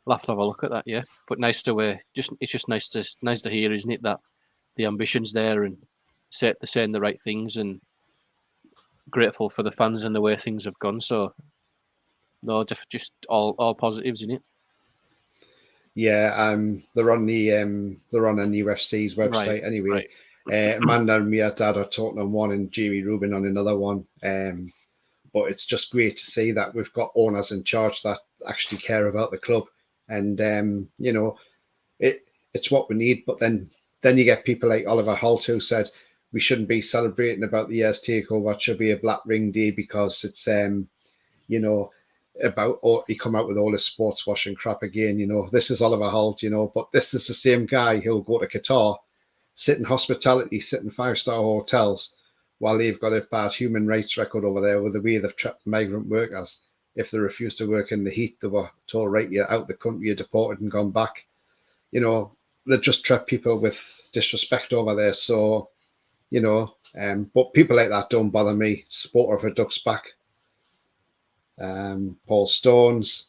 have a look at that. Yeah, but nice to it's just nice to hear, isn't it, that the ambition's there and they're saying the right things, and grateful for the fans and the way things have gone. So no, just all positives in it. Yeah, they're on NUFC's website, right, anyway. Right. Amanda and me, Dad, are talking on one, and Jamie Rubin on another one. But it's just great to see that we've got owners in charge that actually care about the club, and it's what we need. But then you get people like Oliver Holt, who said we shouldn't be celebrating about the year's takeover. It should be a black ring day because it's he come out with all this sports washing crap again. This is Oliver Holt, but this is the same guy who'll go to Qatar, sit in hospitality, sit in 5-star hotels, while they've got a bad human rights record over there with the way they've trapped migrant workers. If they refuse to work in the heat, they were told, right, you're out the country, you're deported and gone back. They just trap people with disrespect over there. So, but people like that don't bother me. Supporter of a Ducks back. Paul Stones.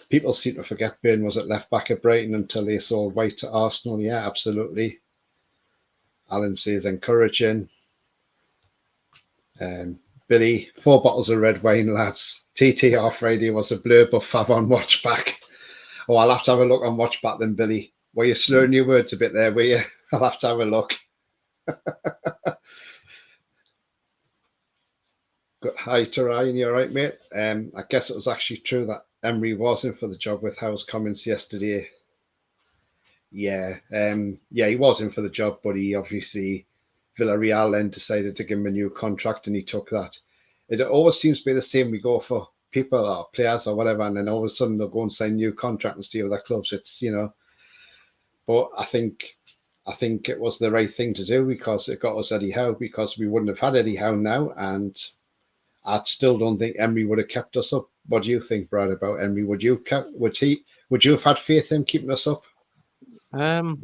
People seem to forget Byrne was at left back at Brighton until they sold White to Arsenal. Yeah, absolutely. Alan says encouraging. Billy, 4 bottles of red wine, lads. TTR Friday was a blur, but Fav on watch back. Oh, I'll have to have a look on watch back then, Billy. Were you slurring your words a bit there, were you? I'll have to have a look. Hi to Ryan, you all right, mate? I guess it was actually true that Emery was in for the job with Howe's comments yesterday. Yeah, he was in for the job, but he obviously, Villarreal then decided to give him a new contract and he took that. It always seems to be the same. We go for people or players or whatever, and then all of a sudden they'll go and sign a new contract and stay with their clubs. It's, but I think it was the right thing to do because it got us Eddie Howe, because we wouldn't have had Eddie Howe now, and I still don't think Emery would have kept us up. What do you think, Brad, about Emery? Would you have had faith in keeping us up? In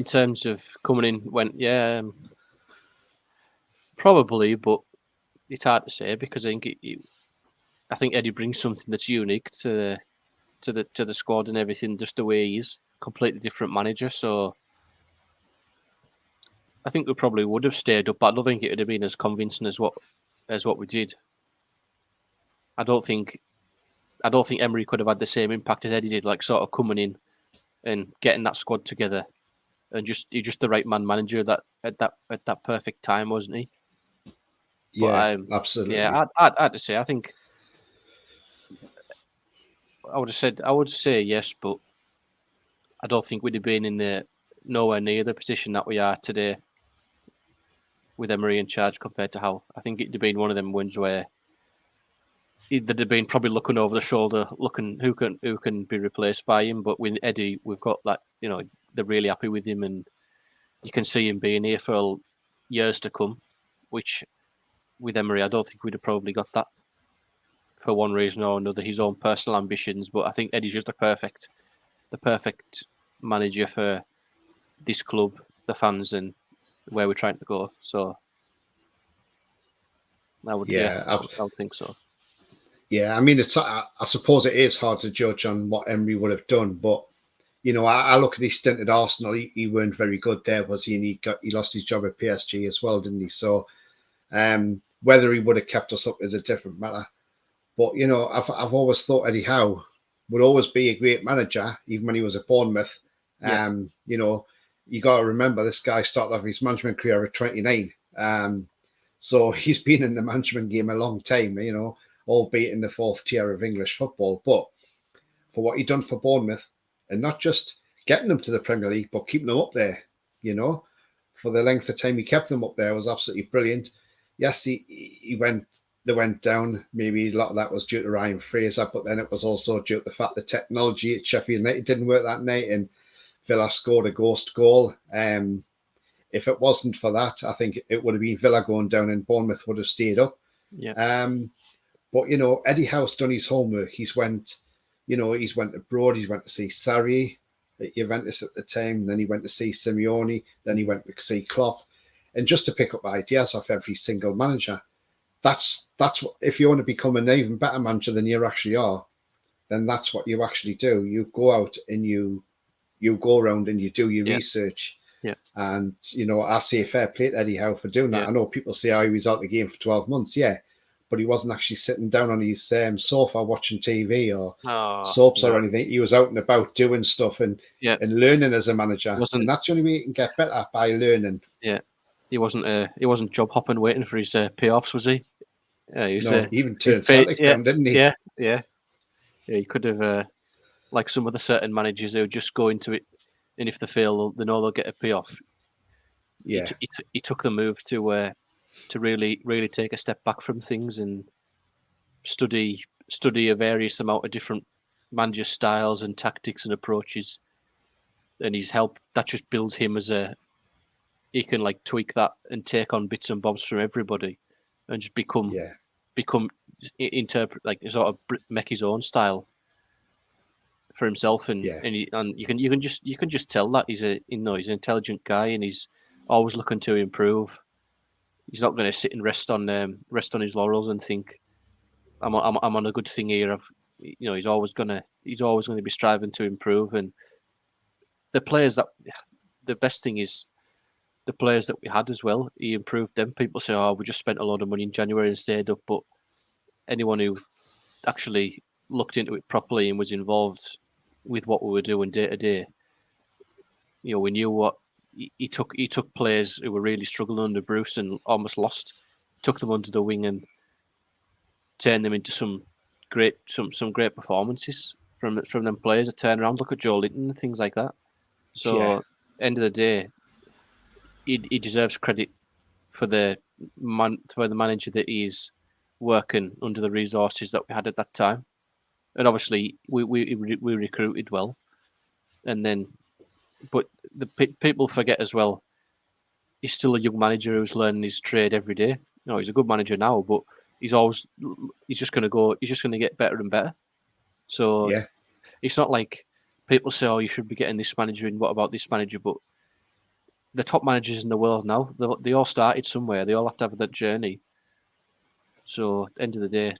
terms of coming in, probably, but it's hard to say because I think Eddie brings something that's unique to the squad and everything, just the way he is. Completely different manager, so I think we probably would have stayed up, but I don't think it would have been as convincing as what we did. I don't think Emery could have had the same impact as Eddie did, like sort of coming in and getting that squad together, and he's just the right man manager that at that perfect time, wasn't he? Yeah, but, absolutely. Yeah, I'd have to say I think I would say yes, but I don't think we'd have been in nowhere near the position that we are today with Emery in charge compared to Howe. I think it'd have been one of them ones where they'd have been probably looking over the shoulder, looking who can be replaced by him. But with Eddie, we've got that, they're really happy with him, and you can see him being here for years to come. Which with Emery, I don't think we'd have probably got that for one reason or another, his own personal ambitions. But I think Eddie's just the perfect manager for this club, the fans, and where we're trying to go. So I would think so. Yeah, I mean, I suppose it is hard to judge on what Emery would have done, but I look at his stint at Arsenal. He weren't very good there, was he? And he lost his job at PSG as well, didn't he? So, whether he would have kept us up is a different matter. But I've always thought Eddie Howe would always be a great manager, even when he was at Bournemouth. Yeah. You got to remember this guy started off his management career at 29. So he's been in the management game a long time, albeit in the fourth tier of English football. But for what he done for Bournemouth, and not just getting them to the Premier League, but keeping them up there, for the length of time he kept them up there was absolutely brilliant. Yes, they went down. Maybe a lot of that was due to Ryan Fraser, but then it was also due to the fact that technology at Sheffield United didn't work that night, and Villa scored a ghost goal. If it wasn't for that, I think it would have been Villa going down and Bournemouth would have stayed up. Yeah. But Eddie Howe's done his homework. He's went abroad. He's went to see Sarri at Juventus at the time. Then he went to see Simeone. Then he went to see Klopp, and just to pick up ideas off every single manager. That's what, if you want to become an even better manager than you actually are, then that's what you actually do. You go out and you go around and you do your research. Yeah. And I say fair play to Eddie Howe for doing that. I know people say, he was out the game for 12 months. Yeah. But he wasn't actually sitting down on his sofa watching TV or soaps or anything. He was out and about doing stuff and learning as a manager. And that's the only way you can get better, by learning. Yeah. He wasn't job hopping waiting for his payoffs, was he? He even turned Celtic down, didn't he? Yeah. Yeah, he could have, like some of the certain managers, they would just go into it, and if they fail, they know they'll get a payoff. Yeah, he took the move to really, really take a step back from things and study a various amount of different manager styles and tactics and approaches, and his help that just builds him as he can like tweak that and take on bits and bobs from everybody, and just interpret, like sort of make his own style for himself, and you can just tell that he's an intelligent guy, and he's always looking to improve. He's not going to sit and rest on his laurels and think I'm on a good thing here. He's always going to be striving to improve, and the best thing is the players that we had as well. He improved them. People say, we just spent a lot of money in January and stayed up, but anyone who actually looked into it properly and was involved with what we were doing day to day, we knew what he took players who were really struggling under Bruce and almost lost, took them under the wing and turned them into some great performances from them players. A turnaround. Look at Joe Linton and things like that. So end of the day, he deserves credit for the manager that he is, working under the resources that we had at that time. And obviously, we recruited well, and then, but the people forget as well. He's still a young manager who's learning his trade every day. No, he's a good manager now, but he's just going to get better and better. So Yeah, it's not like people say, "Oh, you should be getting this manager in." What about this manager? But the top managers in the world now, they all started somewhere. They all have to have that journey. So at the end of the day,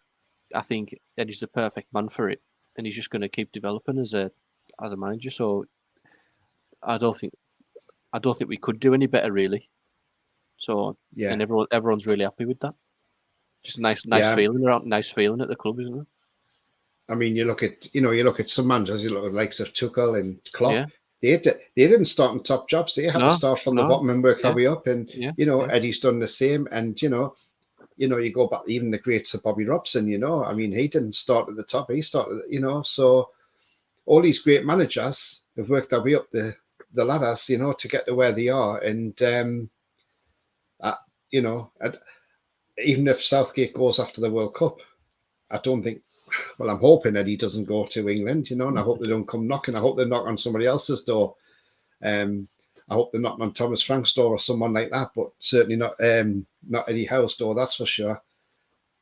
I think Eddie's the perfect man for it, and he's just going to keep developing as a manager. So I don't think we could do any better, really. So yeah, and everyone's really happy with that. Just a nice yeah. feeling at the club, isn't it? I mean, you look at some managers, you look at the likes of Tuchel and Klopp. Yeah. They didn't start in top jobs. They had to start from the bottom and work their way up. And Eddie's done the same. And you go back, even the great Sir Bobby Robson. I mean, he didn't start at the top. He started, So all these great managers have worked their way up the ladders, to get to where they are. And even if Southgate goes after the World Cup, I don't think. Well, I'm hoping that he doesn't go to England, and I hope they don't come knocking. I hope they knock on somebody else's door. I hope they're knocking on Thomas Frank's door or someone like that, but certainly not Eddie Howe's door, that's for sure.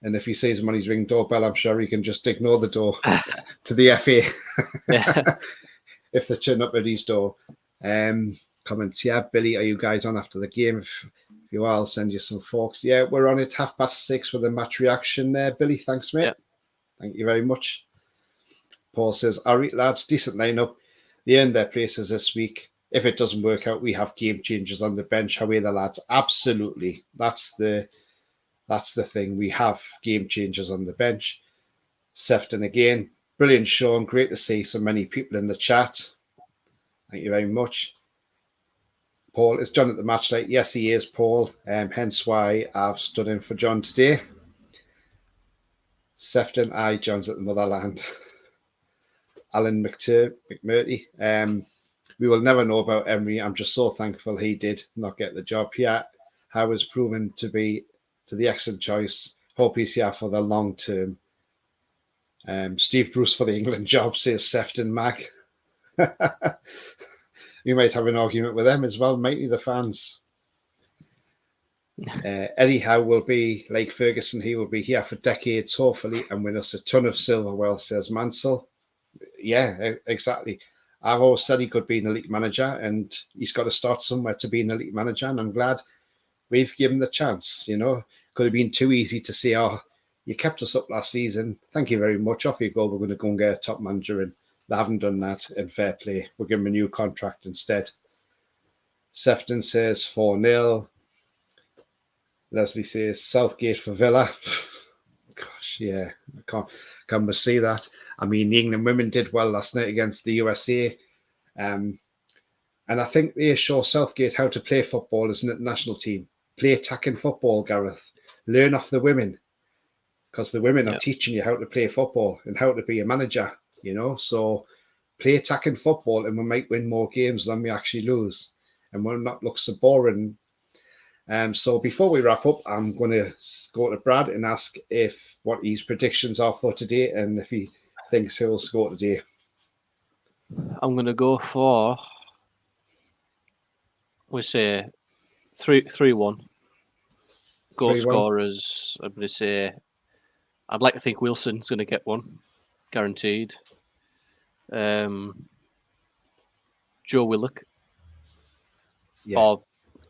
And if he sees him on his ring doorbell, I'm sure he can just ignore the door to the FA if they turn up at his door. Comments, yeah, Billy, are you guys on after the game? If you are, I'll send you some folks. Yeah, we're on at 6:30 with a match reaction there. Billy, thanks, mate. Yeah. Thank you very much. Paul says, all right, lads, decent lineup. They earned their places this week. If it doesn't work out, we have game changers on the bench. How are the lads? Absolutely. That's the thing. We have game changers on the bench. Sefton again. Brilliant, Sean. Great to see so many people in the chat. Thank you very much. Paul, is John at the match night? Yes, he is, Paul. Hence why I've stood in for John today. Sefton, John's at the motherland. Alan McMurty. We will never know about Emery. I'm just so thankful he did not get the job. Yeah, Howe was proven to be the excellent choice. Hope he's here for the long term. Steve Bruce for the England job, says Sefton Mac. You might have an argument with them as well, mightn't you, the fans? Eddie Howe will be like Ferguson. He will be here for decades, hopefully, and win us a ton of silverware, says Mansell. Yeah, exactly. I've always said he could be an elite manager, and he's got to start somewhere to be an elite manager, and I'm glad we've given the chance. Could have been too easy to say, oh, you kept us up last season. Thank you very much. Off you go. We're going to go and get a top manager, and they haven't done that, and fair play. We'll give him a new contract instead. Sefton says 4-0. Leslie says Southgate for Villa. Gosh, yeah, I can't see that. I mean, the England women did well last night against the USA. And I think they show Southgate how to play football as an international team. Play attacking football, Gareth. Learn off the women. Because the women are teaching you how to play football and how to be a manager, So play attacking football and we might win more games than we actually lose. And we'll not look so boring. So before we wrap up, I'm going to go to Brad and ask what his predictions are for today and if he thinks he'll score today. I'm going to go for, we say 3-1. Goal 3-1. Scorers, I'm going to say, I'd like to think Wilson's going to get one, guaranteed. Joe Willock or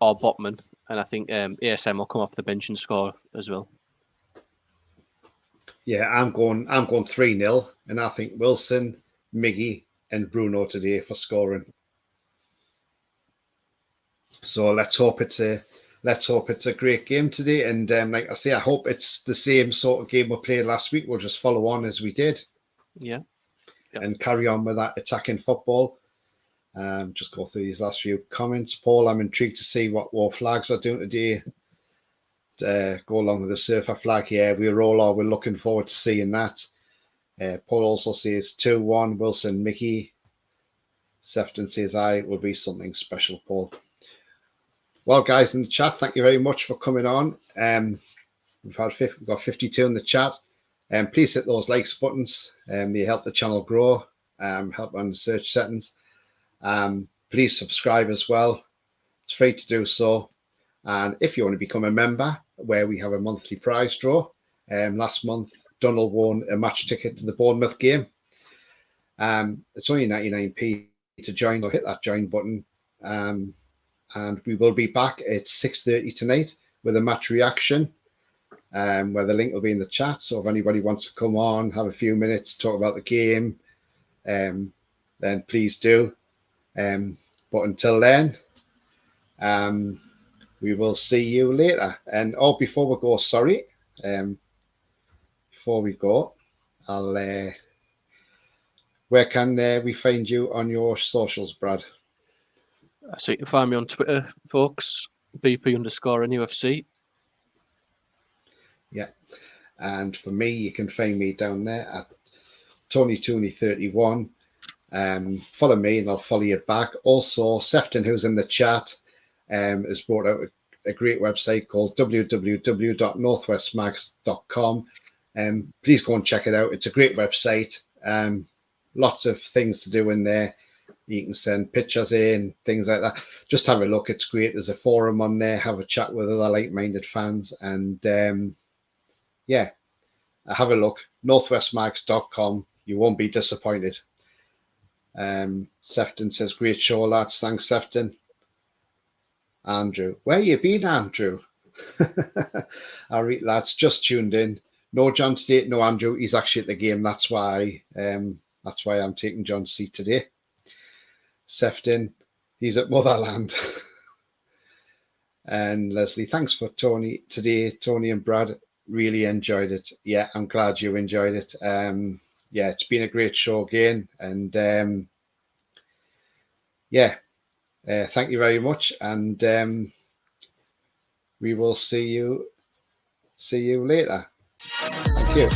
Botman. And I think ASM will come off the bench and score as well. Yeah, I'm going 3-0, and I think Wilson, Miggy, and Bruno today for scoring. So let's hope it's a great game today. And like I say, I hope it's the same sort of game we played last week. We'll just follow on as we did. Yeah. And carry on with that attacking football. Just go through these last few comments. Paul, I'm intrigued to see what war flags are doing today. Go along with the surfer flag here. We're looking forward to seeing that. Paul also says 2-1, Wilson, Mickey. Sefton says it will be something special, Paul. Well, guys in the chat, thank you very much for coming on. We've got 52 in the chat. Please hit those likes buttons. They help the channel grow, help on the search settings. Please subscribe as well. It's free to do so. And if you want to become a member, where we have a monthly prize draw, last month Donald won a match ticket to the Bournemouth game. It's only 99p to join, so hit that join button. And we will be back at 6:30 tonight with a match reaction, where the link will be in the chat. So if anybody wants to come on, have a few minutes, talk about the game, then please do. But until then, we will see you later. And before we go, sorry, before we go, where can we find you on your socials, Brad? So you can find me on Twitter, folks, BP_NUFC. Yeah. And for me, you can find me down there at TonyTooney31. Follow me and I'll follow you back. Also, Sefton, who's in the chat, has brought out a great website called www.northwestmags.com. Please go and check it out. It's a great website. Lots of things to do in there. You can send pictures in, things like that. Just have a look. It's great. There's a forum on there. Have a chat with other like-minded fans. And yeah, have a look. northwestmags.com. You won't be disappointed. Sefton says, great show, lads. Thanks, Sefton. Andrew, where you been, Andrew? All right, lads, just tuned in. No John today. No Andrew. He's actually at the game. That's why I'm taking John's seat today. Sefton, he's at Motherland. And Leslie, thanks for Tony today. Tony and Brad, really enjoyed it. Yeah, I'm glad you enjoyed it. Yeah, it's been a great show again. And yeah, thank you very much. And we will see you later. Thank you.